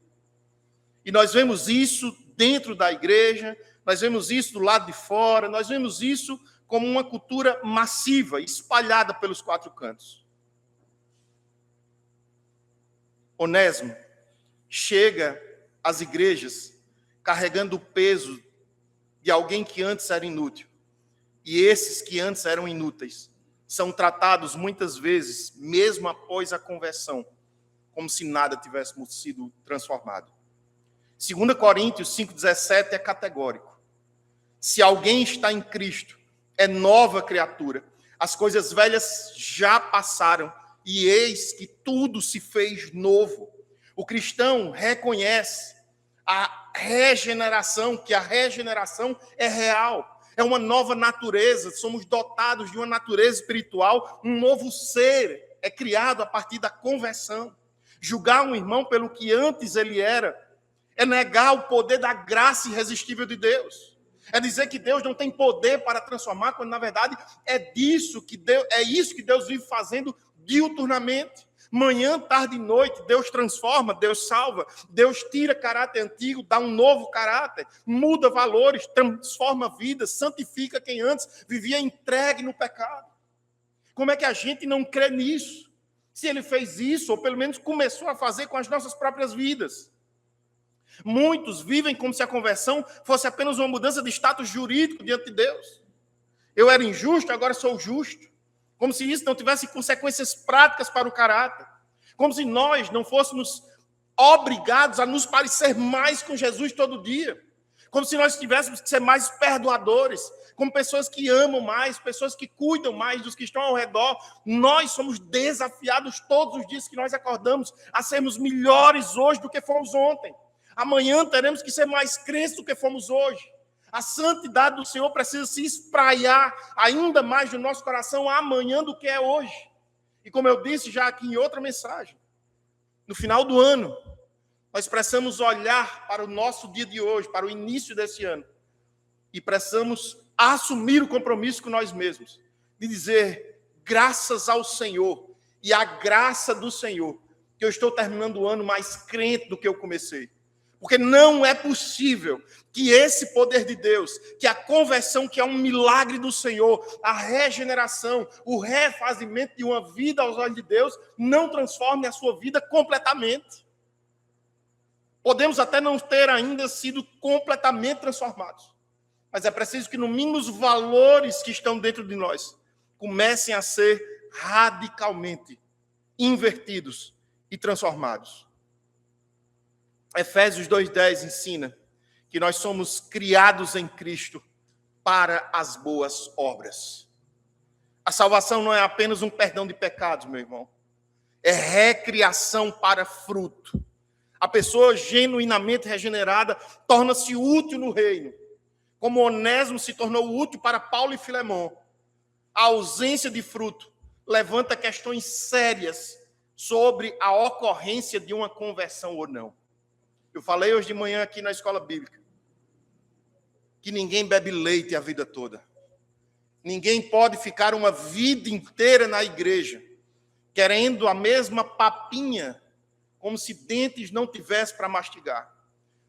E nós vemos isso dentro da igreja, nós vemos isso do lado de fora, nós vemos isso como uma cultura massiva, espalhada pelos quatro cantos. Onésimo chega às igrejas carregando o peso de alguém que antes era inútil. E esses que antes eram inúteis são tratados muitas vezes, mesmo após a conversão, como se nada tivesse sido transformado. 2 Coríntios 5,17 é categórico. Se alguém está em Cristo, é nova criatura. As coisas velhas já passaram e eis que tudo se fez novo. O cristão reconhece a regeneração, que a regeneração é real. É uma nova natureza, somos dotados de uma natureza espiritual, um novo ser é criado a partir da conversão. Julgar um irmão pelo que antes ele era é negar o poder da graça irresistível de Deus. É dizer que Deus não tem poder para transformar, quando na verdade é isso que Deus vive fazendo diuturnamente. Manhã, tarde e noite, Deus transforma, Deus salva, Deus tira caráter antigo, dá um novo caráter, muda valores, transforma vidas, santifica quem antes vivia entregue no pecado. Como é que a gente não crê nisso? Se ele fez isso, ou pelo menos começou a fazer com as nossas próprias vidas. Muitos vivem como se a conversão fosse apenas uma mudança de status jurídico diante de Deus. Eu era injusto, agora sou justo. Como se isso não tivesse consequências práticas para o caráter. Como se nós não fôssemos obrigados a nos parecer mais com Jesus todo dia. Como se nós tivéssemos que ser mais perdoadores. Como pessoas que amam mais, pessoas que cuidam mais dos que estão ao redor. Nós somos desafiados todos os dias que nós acordamos a sermos melhores hoje do que fomos ontem. Amanhã teremos que ser mais crentes do que fomos hoje. A santidade do Senhor precisa se espraiar ainda mais no nosso coração amanhã do que é hoje. E como eu disse já aqui em outra mensagem, no final do ano, nós precisamos olhar para o nosso dia de hoje, para o início desse ano, e precisamos assumir o compromisso com nós mesmos, de dizer, graças ao Senhor e à graça do Senhor, que eu estou terminando o ano mais crente do que eu comecei. Porque não é possível que esse poder de Deus, que a conversão, que é um milagre do Senhor, a regeneração, o refazimento de uma vida aos olhos de Deus, não transforme a sua vida completamente. Podemos até não ter ainda sido completamente transformados, mas é preciso que, no mínimo, os valores que estão dentro de nós comecem a ser radicalmente invertidos e transformados. Efésios 2,10 ensina que nós somos criados em Cristo para as boas obras. A salvação não é apenas um perdão de pecados, meu irmão. É recriação para fruto. A pessoa genuinamente regenerada torna-se útil no reino. Como Onésimo se tornou útil para Paulo e Filemão. A ausência de fruto levanta questões sérias sobre a ocorrência de uma conversão ou não. Eu falei hoje de manhã aqui na escola bíblica que ninguém bebe leite a vida toda. Ninguém pode ficar uma vida inteira na igreja querendo a mesma papinha, como se dentes não tivesse para mastigar.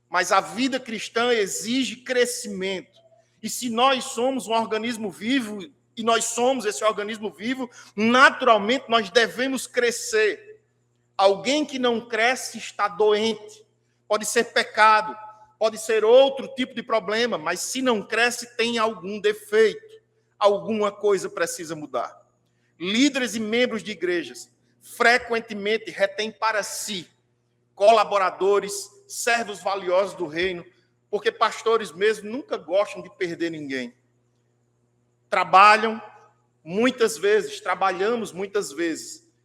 Mas a vida cristã exige crescimento. E se nós somos um organismo vivo, e nós somos esse organismo vivo, naturalmente nós devemos crescer. Alguém que não cresce está doente. Pode ser pecado, pode ser outro tipo de problema, mas se não cresce, tem algum defeito. Alguma coisa precisa mudar. Líderes e membros de igrejas frequentemente retêm para si colaboradores, servos valiosos do reino, porque pastores mesmo nunca gostam de perder ninguém. Trabalhamos muitas vezes,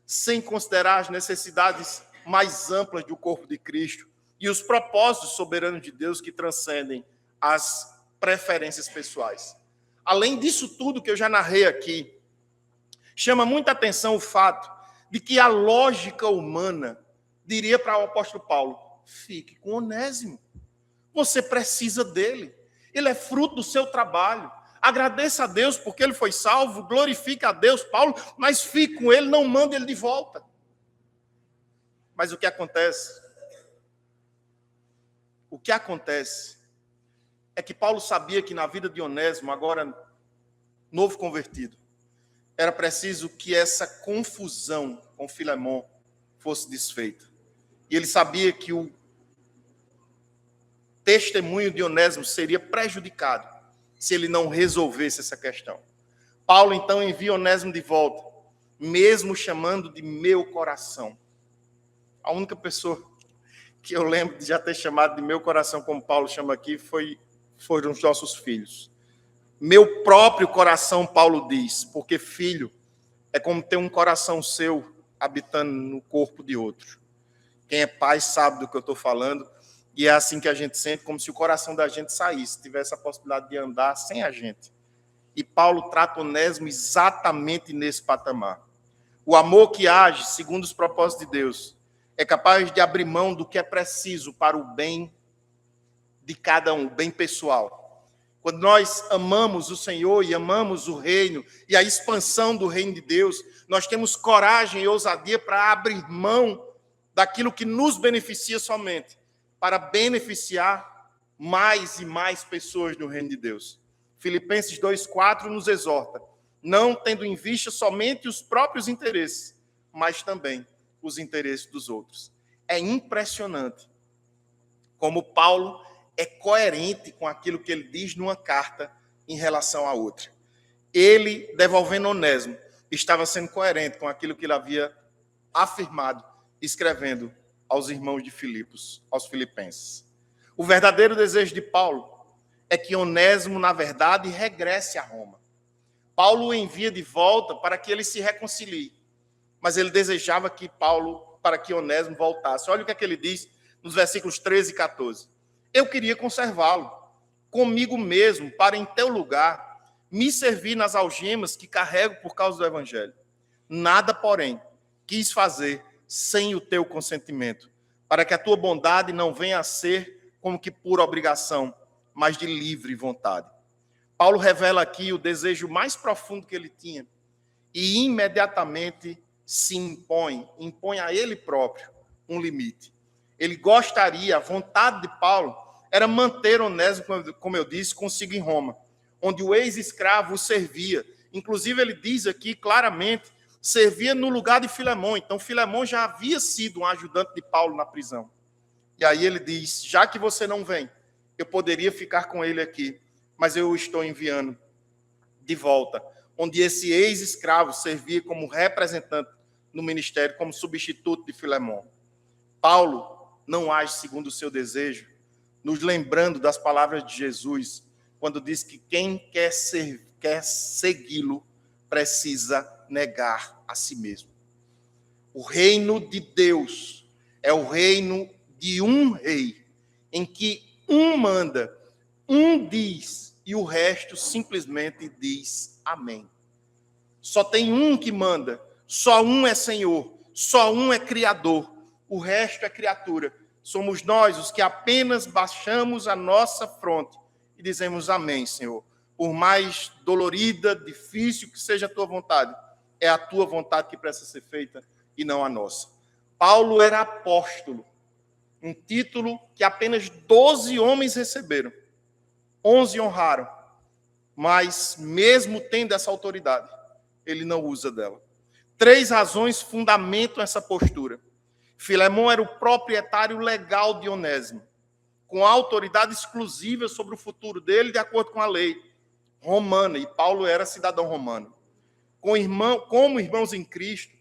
sem considerar as necessidades mais amplas do corpo de Cristo e os propósitos soberanos de Deus que transcendem as preferências pessoais. Além disso tudo que eu já narrei aqui, chama muita atenção o fato de que a lógica humana diria para o apóstolo Paulo, fique com Onésimo, você precisa dele, ele é fruto do seu trabalho, agradeça a Deus porque ele foi salvo, glorifique a Deus, Paulo, mas fique com ele, não mande ele de volta. Mas o que acontece é que Paulo sabia que na vida de Onésimo, agora novo convertido, era preciso que essa confusão com Filemão fosse desfeita. E ele sabia que o testemunho de Onésimo seria prejudicado se ele não resolvesse essa questão. Paulo, então, envia Onésimo de volta, mesmo chamando de meu coração. A única pessoa que eu lembro de já ter chamado de meu coração, como Paulo chama aqui, foram os nossos filhos. Meu próprio coração, Paulo diz, porque filho é como ter um coração seu habitando no corpo de outro. Quem é pai sabe do que eu estou falando, e é assim que a gente sente, como se o coração da gente saísse, tivesse a possibilidade de andar sem a gente. E Paulo trata Onésimo exatamente nesse patamar. O amor que age segundo os propósitos de Deus é capaz de abrir mão do que é preciso para o bem de cada um, o bem pessoal. Quando nós amamos o Senhor e amamos o reino e a expansão do reino de Deus, nós temos coragem e ousadia para abrir mão daquilo que nos beneficia somente, para beneficiar mais e mais pessoas no reino de Deus. Filipenses 2,4 nos exorta, não tendo em vista somente os próprios interesses, mas também os interesses dos outros. É impressionante como Paulo é coerente com aquilo que ele diz numa carta em relação à outra. Ele, devolvendo Onésimo, estava sendo coerente com aquilo que ele havia afirmado, escrevendo aos irmãos de Filipos, aos filipenses. O verdadeiro desejo de Paulo é que Onésimo, na verdade, regresse a Roma. Paulo o envia de volta para que ele se reconcilie, mas ele desejava para que Onésimo voltasse. Olha o que é que ele diz nos versículos 13 e 14. Eu queria conservá-lo comigo mesmo, para em teu lugar me servir nas algemas que carrego por causa do evangelho. Nada, porém, quis fazer sem o teu consentimento, para que a tua bondade não venha a ser como que por obrigação, mas de livre vontade. Paulo revela aqui o desejo mais profundo que ele tinha e imediatamente se impõe a ele próprio um limite. Ele gostaria, a vontade de Paulo era manter Onésimo, como eu disse, consigo em Roma, onde o ex-escravo o servia. Inclusive, ele diz aqui claramente, servia no lugar de Filemão. Então, Filemão já havia sido um ajudante de Paulo na prisão. E aí ele diz, já que você não vem, eu poderia ficar com ele aqui, mas eu o estou enviando de volta, onde esse ex-escravo servia como representante no ministério, como substituto de Filemão. Paulo não age segundo o seu desejo, nos lembrando das palavras de Jesus, quando diz que quem quer segui-lo precisa negar a si mesmo. O reino de Deus é o reino de um rei, em que um manda, um diz, e o resto simplesmente diz amém. Só tem um que manda, só um é Senhor, só um é Criador, o resto é criatura. Somos nós os que apenas baixamos a nossa fronte e dizemos amém, Senhor. Por mais dolorida, difícil que seja a tua vontade, é a tua vontade que precisa ser feita e não a nossa. Paulo era apóstolo, um título que apenas 12 homens receberam. 11 honraram, mas mesmo tendo essa autoridade, ele não usa dela. 3 razões fundamentam essa postura. Filemão era o proprietário legal de Onésimo, com autoridade exclusiva sobre o futuro dele, de acordo com a lei romana, e Paulo era cidadão romano. Como irmãos em Cristo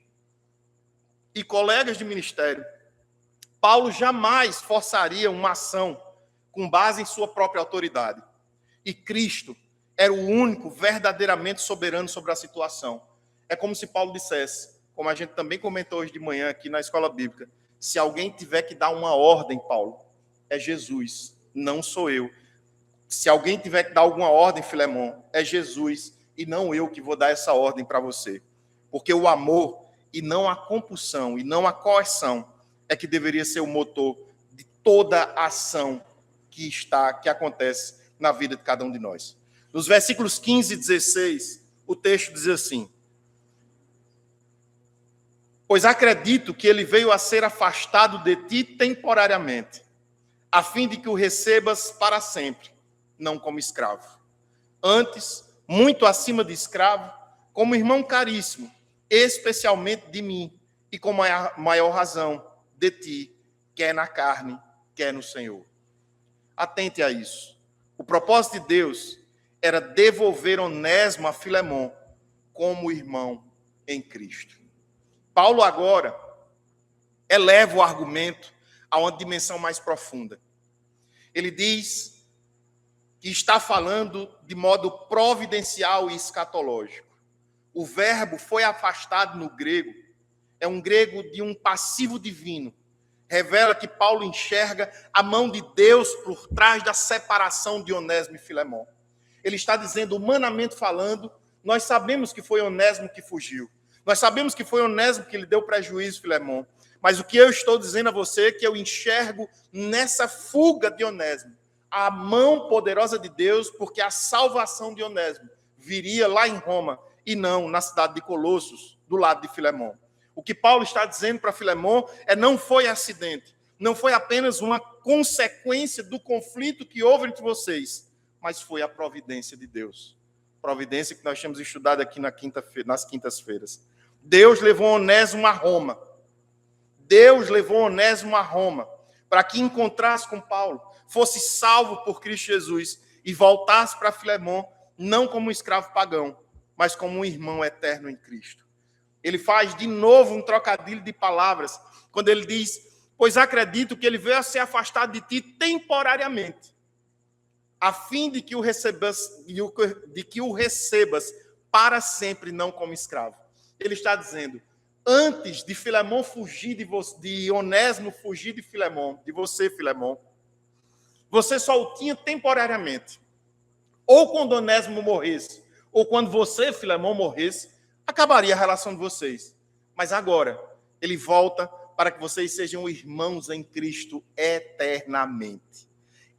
e colegas de ministério, Paulo jamais forçaria uma ação com base em sua própria autoridade. E Cristo era o único verdadeiramente soberano sobre a situação. É como se Paulo dissesse, como a gente também comentou hoje de manhã aqui na escola bíblica, se alguém tiver que dar uma ordem, Paulo, é Jesus, não sou eu. Se alguém tiver que dar alguma ordem, Filemão, é Jesus, e não eu que vou dar essa ordem para você. Porque o amor, e não a compulsão, e não a coerção, é que deveria ser o motor de toda a ação que acontece na vida de cada um de nós. Nos versículos 15 e 16, o texto diz assim: pois acredito que ele veio a ser afastado de ti temporariamente, a fim de que o recebas para sempre, não como escravo. Antes, muito acima de escravo, como irmão caríssimo, especialmente de mim, e com maior razão de ti, quer na carne, quer no Senhor. Atente a isso. O propósito de Deus era devolver Onésimo a Filemon como irmão em Cristo. Paulo agora eleva o argumento a uma dimensão mais profunda. Ele diz que está falando de modo providencial e escatológico. O verbo foi afastado no grego, é um grego de um passivo divino. Revela que Paulo enxerga a mão de Deus por trás da separação de Onésimo e Filemon. Ele está dizendo, humanamente falando, nós sabemos que foi Onésimo que fugiu. Nós sabemos que foi Onésimo que lhe deu prejuízo, Filemon. Mas o que eu estou dizendo a você é que eu enxergo nessa fuga de Onésimo a mão poderosa de Deus, porque a salvação de Onésimo viria lá em Roma e não na cidade de Colossos, do lado de Filemon. O que Paulo está dizendo para Filemon não foi acidente, não foi apenas uma consequência do conflito que houve entre vocês, mas foi a providência de Deus. Providência que nós temos estudado aqui nas quintas-feiras. Deus levou Onésimo a Roma. Deus levou Onésimo a Roma para que encontrasse com Paulo, fosse salvo por Cristo Jesus e voltasse para Filemon, não como um escravo pagão, mas como um irmão eterno em Cristo. Ele faz de novo um trocadilho de palavras, quando ele diz, pois acredito que ele veio a ser afastado de ti temporariamente, a fim de que o recebas para sempre, não como escravo. Ele está dizendo, antes de Filemon fugir de Onésimo fugir de Filemon, de você, Filemon, você só o tinha temporariamente. Ou quando Onésimo morresse, ou quando você, Filemon, morresse, acabaria a relação de vocês. Mas agora, ele volta para que vocês sejam irmãos em Cristo eternamente.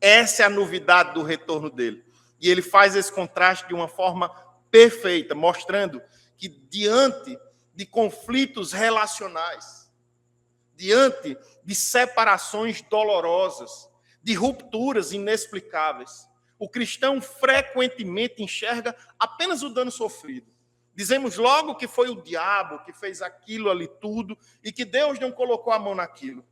Essa é a novidade do retorno dele. E ele faz esse contraste de uma forma perfeita, mostrando que diante de conflitos relacionais, diante de separações dolorosas, de rupturas inexplicáveis, o cristão frequentemente enxerga apenas o dano sofrido. Dizemos logo que foi o diabo que fez aquilo ali tudo e que Deus não colocou a mão naquilo.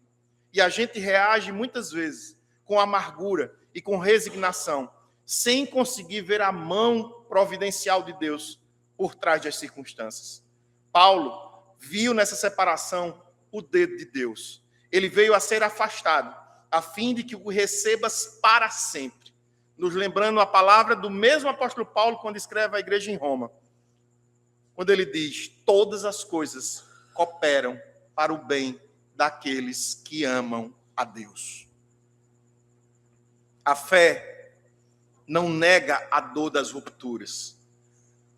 E a gente reage muitas vezes com amargura e com resignação, sem conseguir ver a mão providencial de Deus por trás das circunstâncias. Paulo viu nessa separação o dedo de Deus. Ele veio a ser afastado, a fim de que o recebas para sempre. Nos lembrando a palavra do mesmo apóstolo Paulo quando escreve à igreja em Roma. Quando ele diz, todas as coisas cooperam para o bem daqueles que amam a Deus. A fé não nega a dor das rupturas,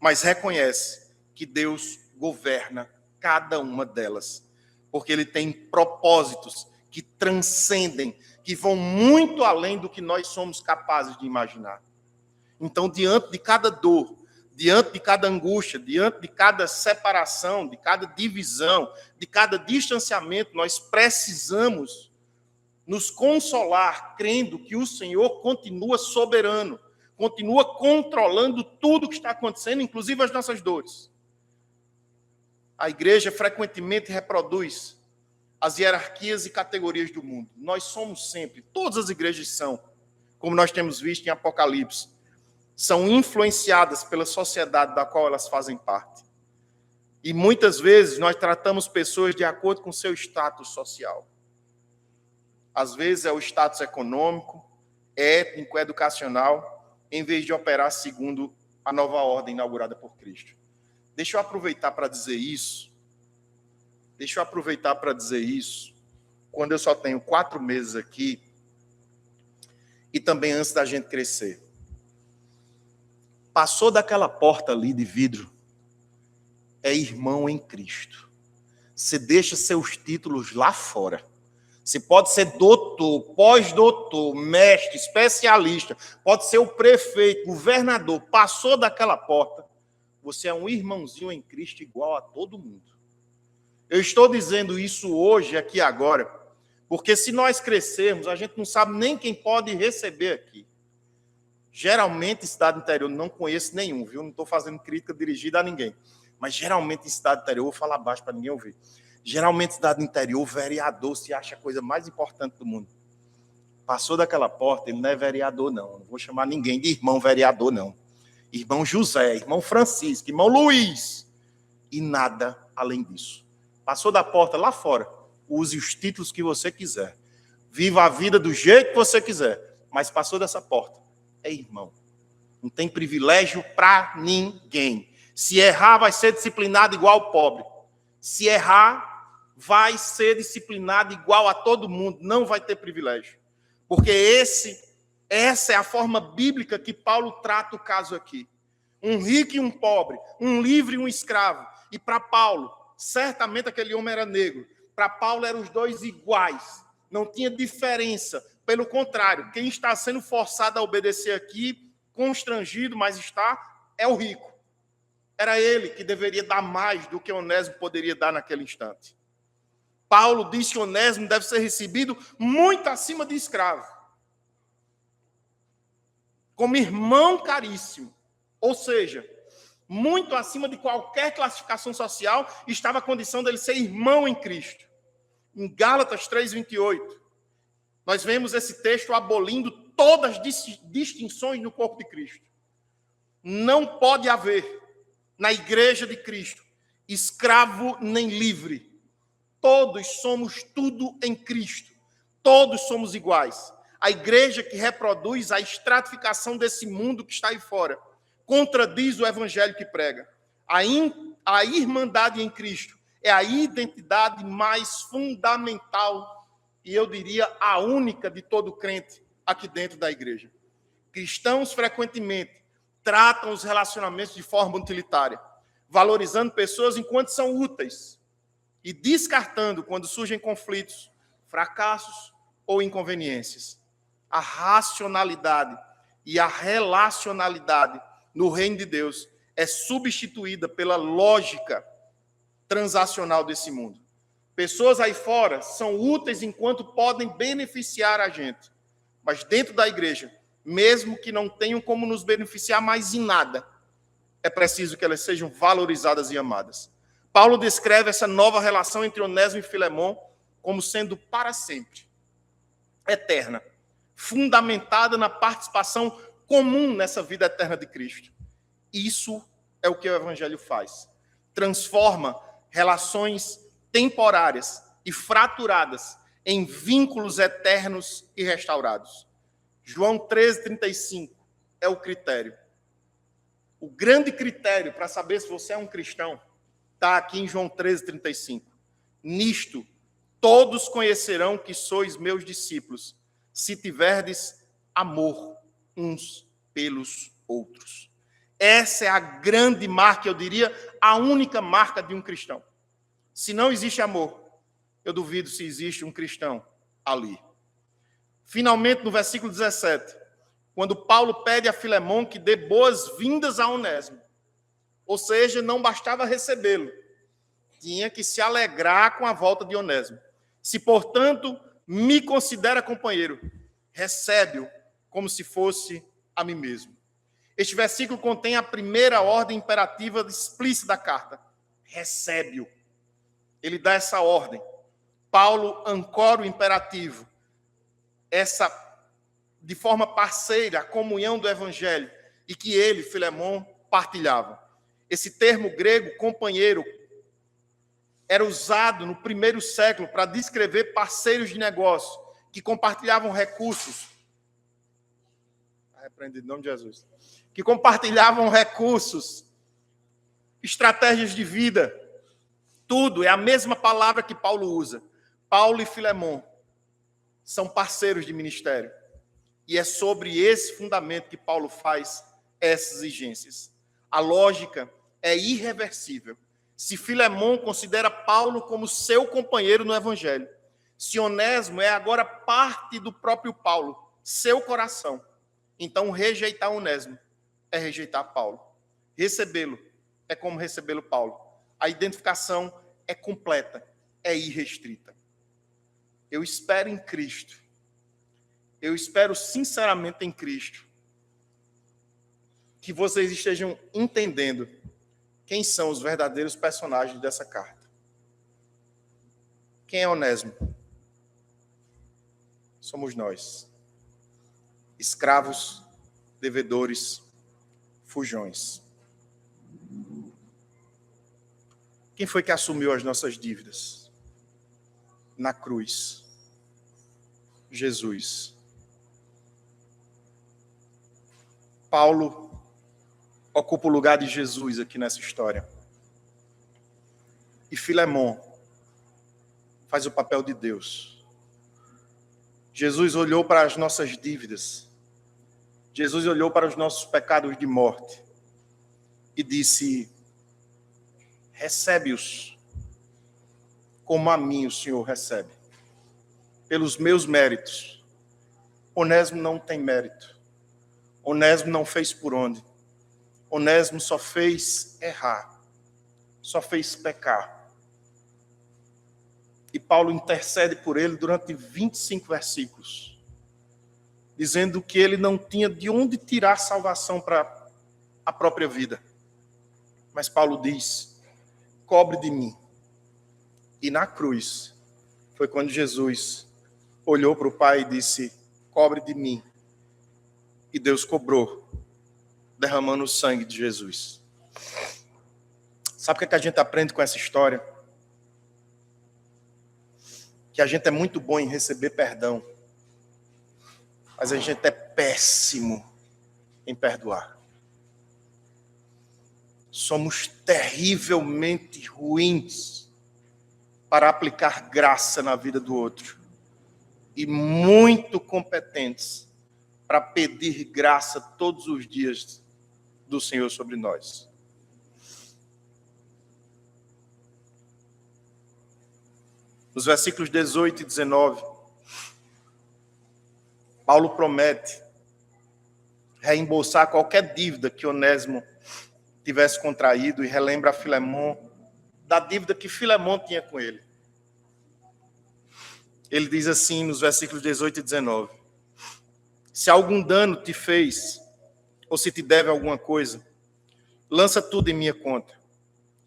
mas reconhece que Deus governa cada uma delas, porque ele tem propósitos que transcendem, que vão muito além do que nós somos capazes de imaginar. Então, diante de cada dor, diante de cada angústia, diante de cada separação, de cada divisão, de cada distanciamento, nós precisamos nos consolar, crendo que o Senhor continua soberano, continua controlando tudo o que está acontecendo, inclusive as nossas dores. A igreja frequentemente reproduz as hierarquias e categorias do mundo. Nós somos sempre, todas as igrejas são, como nós temos visto em Apocalipse, são influenciadas pela sociedade da qual elas fazem parte. E muitas vezes nós tratamos pessoas de acordo com seu status social. Às vezes é o status econômico, étnico, educacional, em vez de operar segundo a nova ordem inaugurada por Cristo. Deixa eu aproveitar para dizer isso. Quando eu só tenho 4 meses aqui, e também antes da gente crescer. Passou daquela porta ali de vidro, é irmão em Cristo. Você deixa seus títulos lá fora. Você pode ser doutor, pós-doutor, mestre, especialista, pode ser o prefeito, governador. Passou daquela porta, você é um irmãozinho em Cristo igual a todo mundo. Eu estou dizendo isso hoje, aqui agora, porque se nós crescermos, a gente não sabe nem quem pode receber aqui. Geralmente, cidade interior, não conheço nenhum, viu? Não estou fazendo crítica dirigida a ninguém. Mas geralmente, em cidade interior, vou falar baixo para ninguém ouvir. Geralmente, cidade interior, o vereador se acha a coisa mais importante do mundo. Passou daquela porta, ele não é vereador, não. Não vou chamar ninguém de irmão vereador, não. Irmão José, irmão Francisco, irmão Luiz. E nada além disso. Passou da porta lá fora, use os títulos que você quiser. Viva a vida do jeito que você quiser. Mas passou dessa porta, é irmão. Não tem privilégio para ninguém. Se errar, vai ser disciplinado igual o pobre. Se errar, vai ser disciplinado igual a todo mundo. Não vai ter privilégio. Porque essa é a forma bíblica que Paulo trata o caso aqui. Um rico e um pobre, um livre e um escravo. E para Paulo, certamente aquele homem era negro. Para Paulo eram os dois iguais. Não tinha diferença. Pelo contrário, quem está sendo forçado a obedecer aqui, constrangido, mas é o rico. Era ele que deveria dar mais do que Onésimo poderia dar naquele instante. Paulo diz que Onésimo deve ser recebido muito acima de escravo. Como irmão caríssimo. Ou seja, muito acima de qualquer classificação social, estava a condição dele ser irmão em Cristo. Em Gálatas 3:28, nós vemos esse texto abolindo todas as distinções no corpo de Cristo. Não pode haver, na igreja de Cristo, escravo nem livre. Todos somos tudo em Cristo. Todos somos iguais. A igreja que reproduz a estratificação desse mundo que está aí fora contradiz o evangelho que prega. A irmandade em Cristo é a identidade mais fundamental e eu diria a única de todo crente aqui dentro da igreja. Cristãos frequentemente tratam os relacionamentos de forma utilitária, valorizando pessoas enquanto são úteis e descartando quando surgem conflitos, fracassos ou inconveniências. A racionalidade e a relacionalidade no reino de Deus é substituída pela lógica transacional desse mundo. Pessoas aí fora são úteis enquanto podem beneficiar a gente, mas dentro da igreja, mesmo que não tenham como nos beneficiar mais em nada, é preciso que elas sejam valorizadas e amadas. Paulo descreve essa nova relação entre Onésimo e Filemão como sendo para sempre, eterna, fundamentada na participação comum nessa vida eterna de Cristo. Isso é o que o Evangelho faz. Transforma relações temporárias e fraturadas em vínculos eternos e restaurados. João 13:35 é o critério. O grande critério para saber se você é um cristão está aqui em João 13:35. Nisto, todos conhecerão que sois meus discípulos, se tiverdes amor uns pelos outros. Essa é a grande marca, eu diria, a única marca de um cristão. Se não existe amor, eu duvido se existe um cristão ali. Finalmente, no versículo 17, quando Paulo pede a Filemão que dê boas-vindas a Onésimo, ou seja, não bastava recebê-lo, tinha que se alegrar com a volta de Onésimo. Se, portanto, me considera companheiro, recebe-o como se fosse a mim mesmo. Este versículo contém a primeira ordem imperativa explícita da carta. Recebe-o. Ele dá essa ordem. Paulo ancora o imperativo. De forma parceira, a comunhão do evangelho, e que ele, Filemão, partilhava. Esse termo grego, companheiro, era usado no primeiro século para descrever parceiros de negócio que compartilhavam recursos. Repreendido em nome de Jesus. Que compartilhavam recursos, estratégias de vida, tudo. É a mesma palavra que Paulo usa. Paulo e Filemão são parceiros de ministério. E é sobre esse fundamento que Paulo faz essas exigências. A lógica é irreversível. Se Filemão considera Paulo como seu companheiro no evangelho, se Onésimo é agora parte do próprio Paulo, seu coração, então rejeitar Onésimo é rejeitar Paulo. Recebê-lo é como recebê-lo Paulo. A identificação é completa, é irrestrita. Eu espero em Cristo. Eu espero sinceramente em Cristo que vocês estejam entendendo quem são os verdadeiros personagens dessa carta. Quem é Onésimo? Somos nós. Escravos, devedores, fujões. Quem foi que assumiu as nossas dívidas? Na cruz. Jesus. Paulo ocupa o lugar de Jesus aqui nessa história. E Filemon faz o papel de Deus. Jesus olhou para as nossas dívidas. Jesus olhou para os nossos pecados de morte e disse: recebe-os como a mim o Senhor recebe, pelos meus méritos. Onésimo não tem mérito. Onésimo não fez por onde. Onésimo só fez errar, só fez pecar. E Paulo intercede por ele durante 25 versículos, dizendo que ele não tinha de onde tirar salvação para a própria vida. Mas Paulo diz: cobre de mim. E na cruz foi quando Jesus olhou para o Pai e disse: cobre de mim. E Deus cobrou, derramando o sangue de Jesus. Sabe o que a gente aprende com essa história? Que a gente é muito bom em receber perdão, mas a gente é péssimo em perdoar. Somos terrivelmente ruins para aplicar graça na vida do outro e muito competentes para pedir graça todos os dias do Senhor sobre nós. Nos versículos 18 e 19, Paulo promete reembolsar qualquer dívida que Onésimo tivesse contraído e relembra a Filemon da dívida que Filemon tinha com ele. Ele diz assim nos versículos 18 e 19: se algum dano te fez, ou se te deve alguma coisa, lança tudo em minha conta.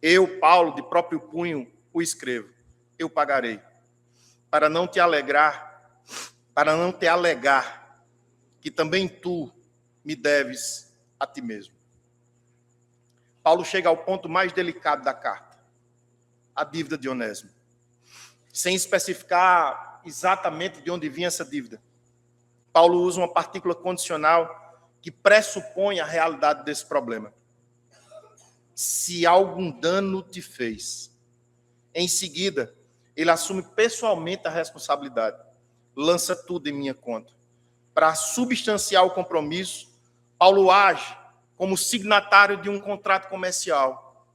Eu, Paulo, de próprio punho, o escrevo. Eu pagarei. Para não te alegar que também tu me deves a ti mesmo. Paulo chega ao ponto mais delicado da carta, a dívida de Onésimo, sem especificar exatamente de onde vinha essa dívida. Paulo usa uma partícula condicional que pressupõe a realidade desse problema. Se algum dano te fez. Em seguida, ele assume pessoalmente a responsabilidade. Lança tudo em minha conta. Para substanciar o compromisso, Paulo age como signatário de um contrato comercial.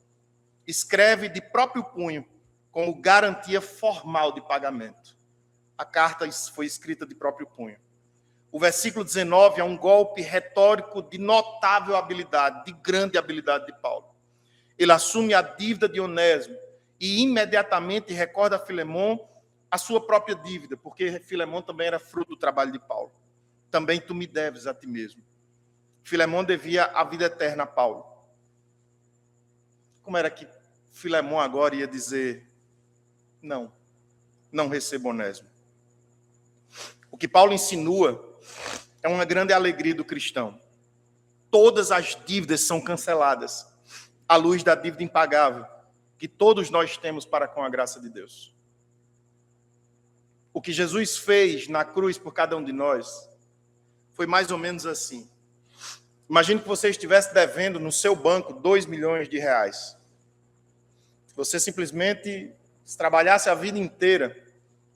Escreve de próprio punho como garantia formal de pagamento. A carta foi escrita de próprio punho. O versículo 19 é um golpe retórico de notável habilidade, de grande habilidade de Paulo. Ele assume a dívida de Onésimo e imediatamente recorda a Filemon a sua própria dívida, porque Filemon também era fruto do trabalho de Paulo. Também tu me deves a ti mesmo. Filemon devia a vida eterna a Paulo. Como era que Filemon agora ia dizer: não recebo Onésimo? O que Paulo insinua é uma grande alegria do cristão. Todas as dívidas são canceladas à luz da dívida impagável que todos nós temos para com a graça de Deus. O que Jesus fez na cruz por cada um de nós foi mais ou menos assim. Imagine que você estivesse devendo no seu banco 2 milhões de reais. Você simplesmente, se trabalhasse a vida inteira,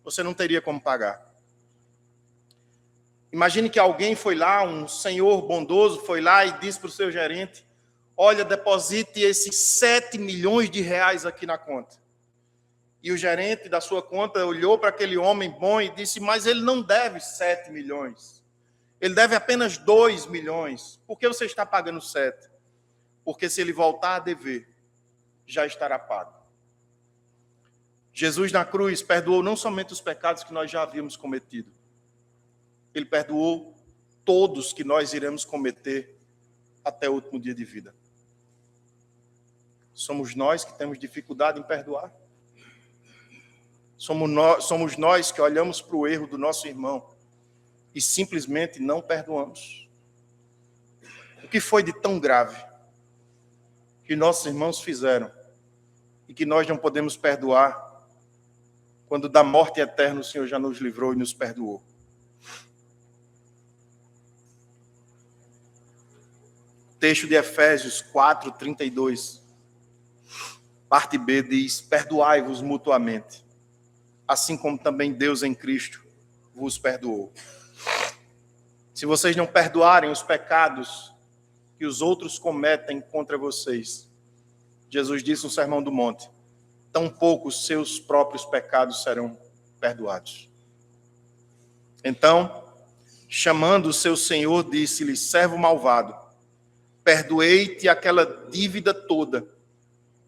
você não teria como pagar. Imagine que alguém foi lá, um senhor bondoso foi lá e disse para o seu gerente: olha, deposite esses 7 milhões de reais aqui na conta. E o gerente da sua conta olhou para aquele homem bom e disse: mas ele não deve 7 milhões. Ele deve apenas 2 milhões. Por que você está pagando 7? Porque se ele voltar a dever, já estará pago. Jesus na cruz perdoou não somente os pecados que nós já havíamos cometido. Ele perdoou todos que nós iremos cometer até o último dia de vida. Somos nós que temos dificuldade em perdoar. Somos nós que olhamos para o erro do nosso irmão e simplesmente não perdoamos. O que foi de tão grave que nossos irmãos fizeram e que nós não podemos perdoar quando da morte eterna o Senhor já nos livrou e nos perdoou? O texto de Efésios 4:32, parte B, diz: perdoai-vos mutuamente, assim como também Deus em Cristo vos perdoou. Se vocês não perdoarem os pecados que os outros cometem contra vocês, Jesus disse no Sermão do Monte, tampouco os seus próprios pecados serão perdoados. Então, chamando o seu senhor, disse-lhe: servo malvado, perdoei-te aquela dívida toda,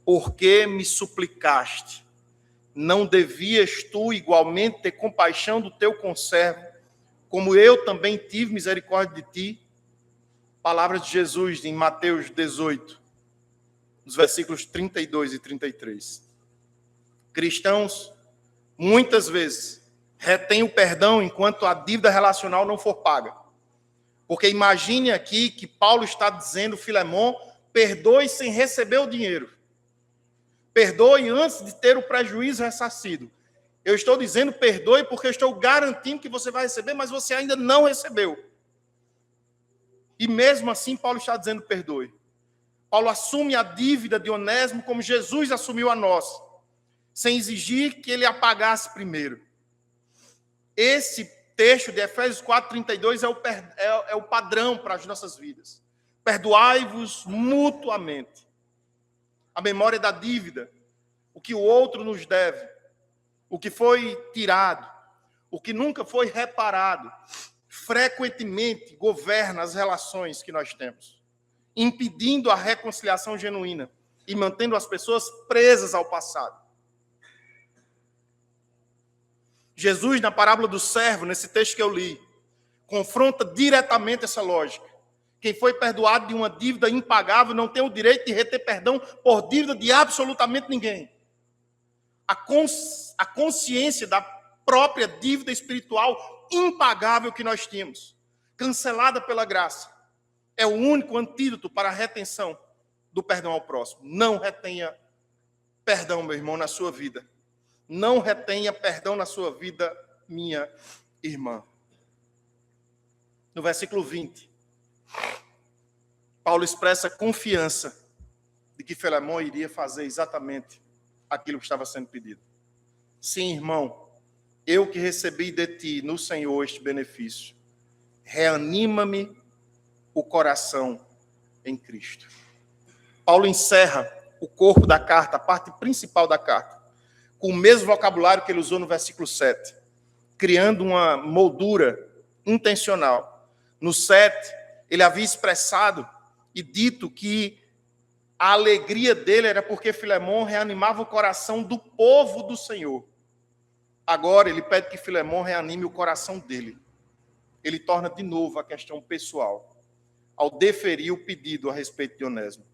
porque me suplicaste. Não devias tu igualmente ter compaixão do teu conservo, como eu também tive misericórdia de ti? Palavras de Jesus em Mateus 18, nos versículos 32 e 33. Cristãos, muitas vezes, retêm o perdão enquanto a dívida relacional não for paga. Porque imagine aqui que Paulo está dizendo: Filemon, perdoe sem receber o dinheiro. Perdoe antes de ter o prejuízo ressarcido. Eu estou dizendo perdoe porque eu estou garantindo que você vai receber, mas você ainda não recebeu. E mesmo assim, Paulo está dizendo perdoe. Paulo assume a dívida de Onésimo como Jesus assumiu a nossa, sem exigir que ele a pagasse primeiro. Esse texto de Efésios 4:32 é o padrão para as nossas vidas. Perdoai-vos mutuamente. A memória da dívida, o que o outro nos deve, o que foi tirado, o que nunca foi reparado, frequentemente governa as relações que nós temos, impedindo a reconciliação genuína e mantendo as pessoas presas ao passado. Jesus, na parábola do servo, nesse texto que eu li, confronta diretamente essa lógica. Quem foi perdoado de uma dívida impagável não tem o direito de reter perdão por dívida de absolutamente ninguém. A consciência da própria dívida espiritual impagável que nós tínhamos, cancelada pela graça, é o único antídoto para a retenção do perdão ao próximo. Não retenha perdão, meu irmão, na sua vida. Não retenha perdão na sua vida, minha irmã. No versículo 20, Paulo expressa confiança de que Filemon iria fazer exatamente aquilo que estava sendo pedido. Sim, irmão, eu que recebi de ti no Senhor este benefício, reanima-me o coração em Cristo. Paulo encerra o corpo da carta, a parte principal da carta, com o mesmo vocabulário que ele usou no versículo 7, criando uma moldura intencional. No 7, ele havia expressado e dito que a alegria dele era porque Filemon reanimava o coração do povo do Senhor. Agora ele pede que Filemon reanime o coração dele. Ele torna de novo a questão pessoal, ao deferir o pedido a respeito de Onésimo.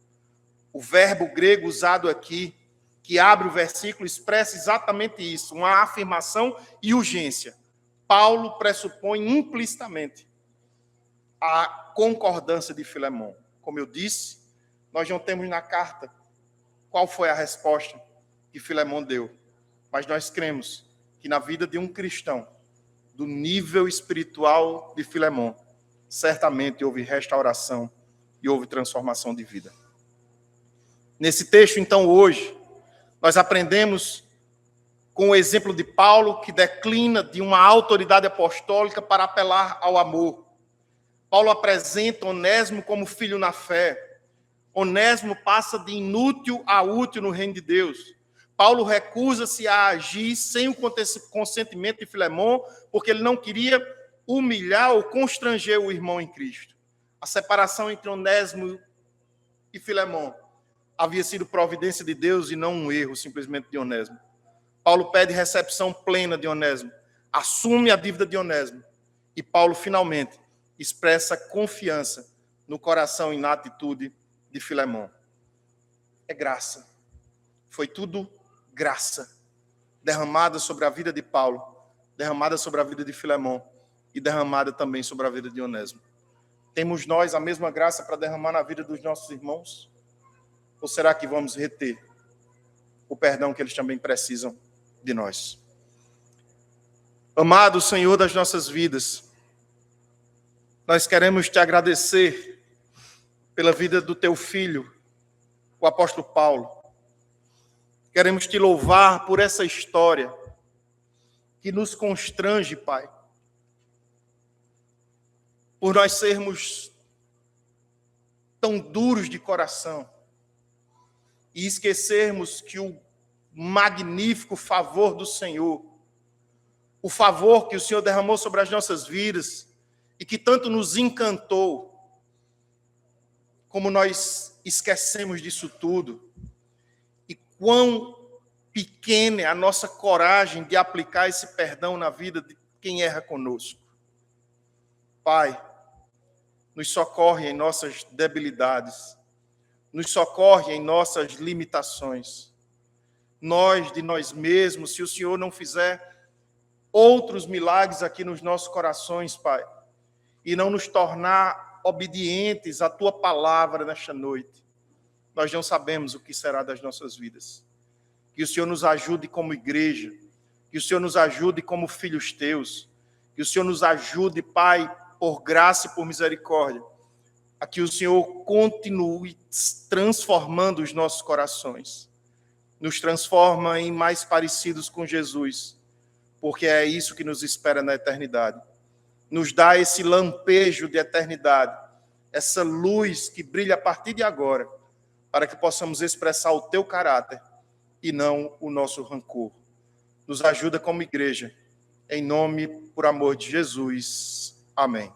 O verbo grego usado aqui, que abre o versículo, expressa exatamente isso, uma afirmação e urgência. Paulo pressupõe implicitamente a concordância de Filemon. Como eu disse, nós não temos na carta qual foi a resposta que Filemon deu, mas nós cremos que na vida de um cristão, do nível espiritual de Filemon, certamente houve restauração e houve transformação de vida. Nesse texto, então, hoje, nós aprendemos com o exemplo de Paulo, que declina de uma autoridade apostólica para apelar ao amor. Paulo apresenta Onésimo como filho na fé. Onésimo passa de inútil a útil no reino de Deus. Paulo recusa-se a agir sem o consentimento de Filemon, porque ele não queria humilhar ou constranger o irmão em Cristo. A separação entre Onésimo e Filemon havia sido providência de Deus e não um erro simplesmente de Onésimo. Paulo pede recepção plena de Onésimo, assume a dívida de Onésimo, e Paulo finalmente expressa confiança no coração e na atitude de Filemão. É graça. Foi tudo graça, derramada sobre a vida de Paulo, derramada sobre a vida de Filemão e derramada também sobre a vida de Onésimo. Temos nós a mesma graça para derramar na vida dos nossos irmãos? Ou será que vamos reter o perdão que eles também precisam de nós? Amado Senhor das nossas vidas, nós queremos te agradecer pela vida do teu filho, o apóstolo Paulo. Queremos te louvar por essa história que nos constrange, Pai, por nós sermos tão duros de coração e esquecermos que o magnífico favor do Senhor, o favor que o Senhor derramou sobre as nossas vidas e que tanto nos encantou, como nós esquecemos disso tudo, e quão pequena é a nossa coragem de aplicar esse perdão na vida de quem erra conosco. Pai, nos socorre em nossas debilidades, nos socorre em nossas limitações. Nós, de nós mesmos, se o Senhor não fizer outros milagres aqui nos nossos corações, Pai, e não nos tornar obedientes à Tua palavra nesta noite, nós não sabemos o que será das nossas vidas. Que o Senhor nos ajude como igreja, que o Senhor nos ajude como filhos Teus, que o Senhor nos ajude, Pai, por graça e por misericórdia, a que o Senhor continue transformando os nossos corações. Nos transforma em mais parecidos com Jesus, porque é isso que nos espera na eternidade. Nos dá esse lampejo de eternidade, essa luz que brilha a partir de agora, para que possamos expressar o Teu caráter e não o nosso rancor. Nos ajuda como igreja, em nome, por amor de Jesus. Amém.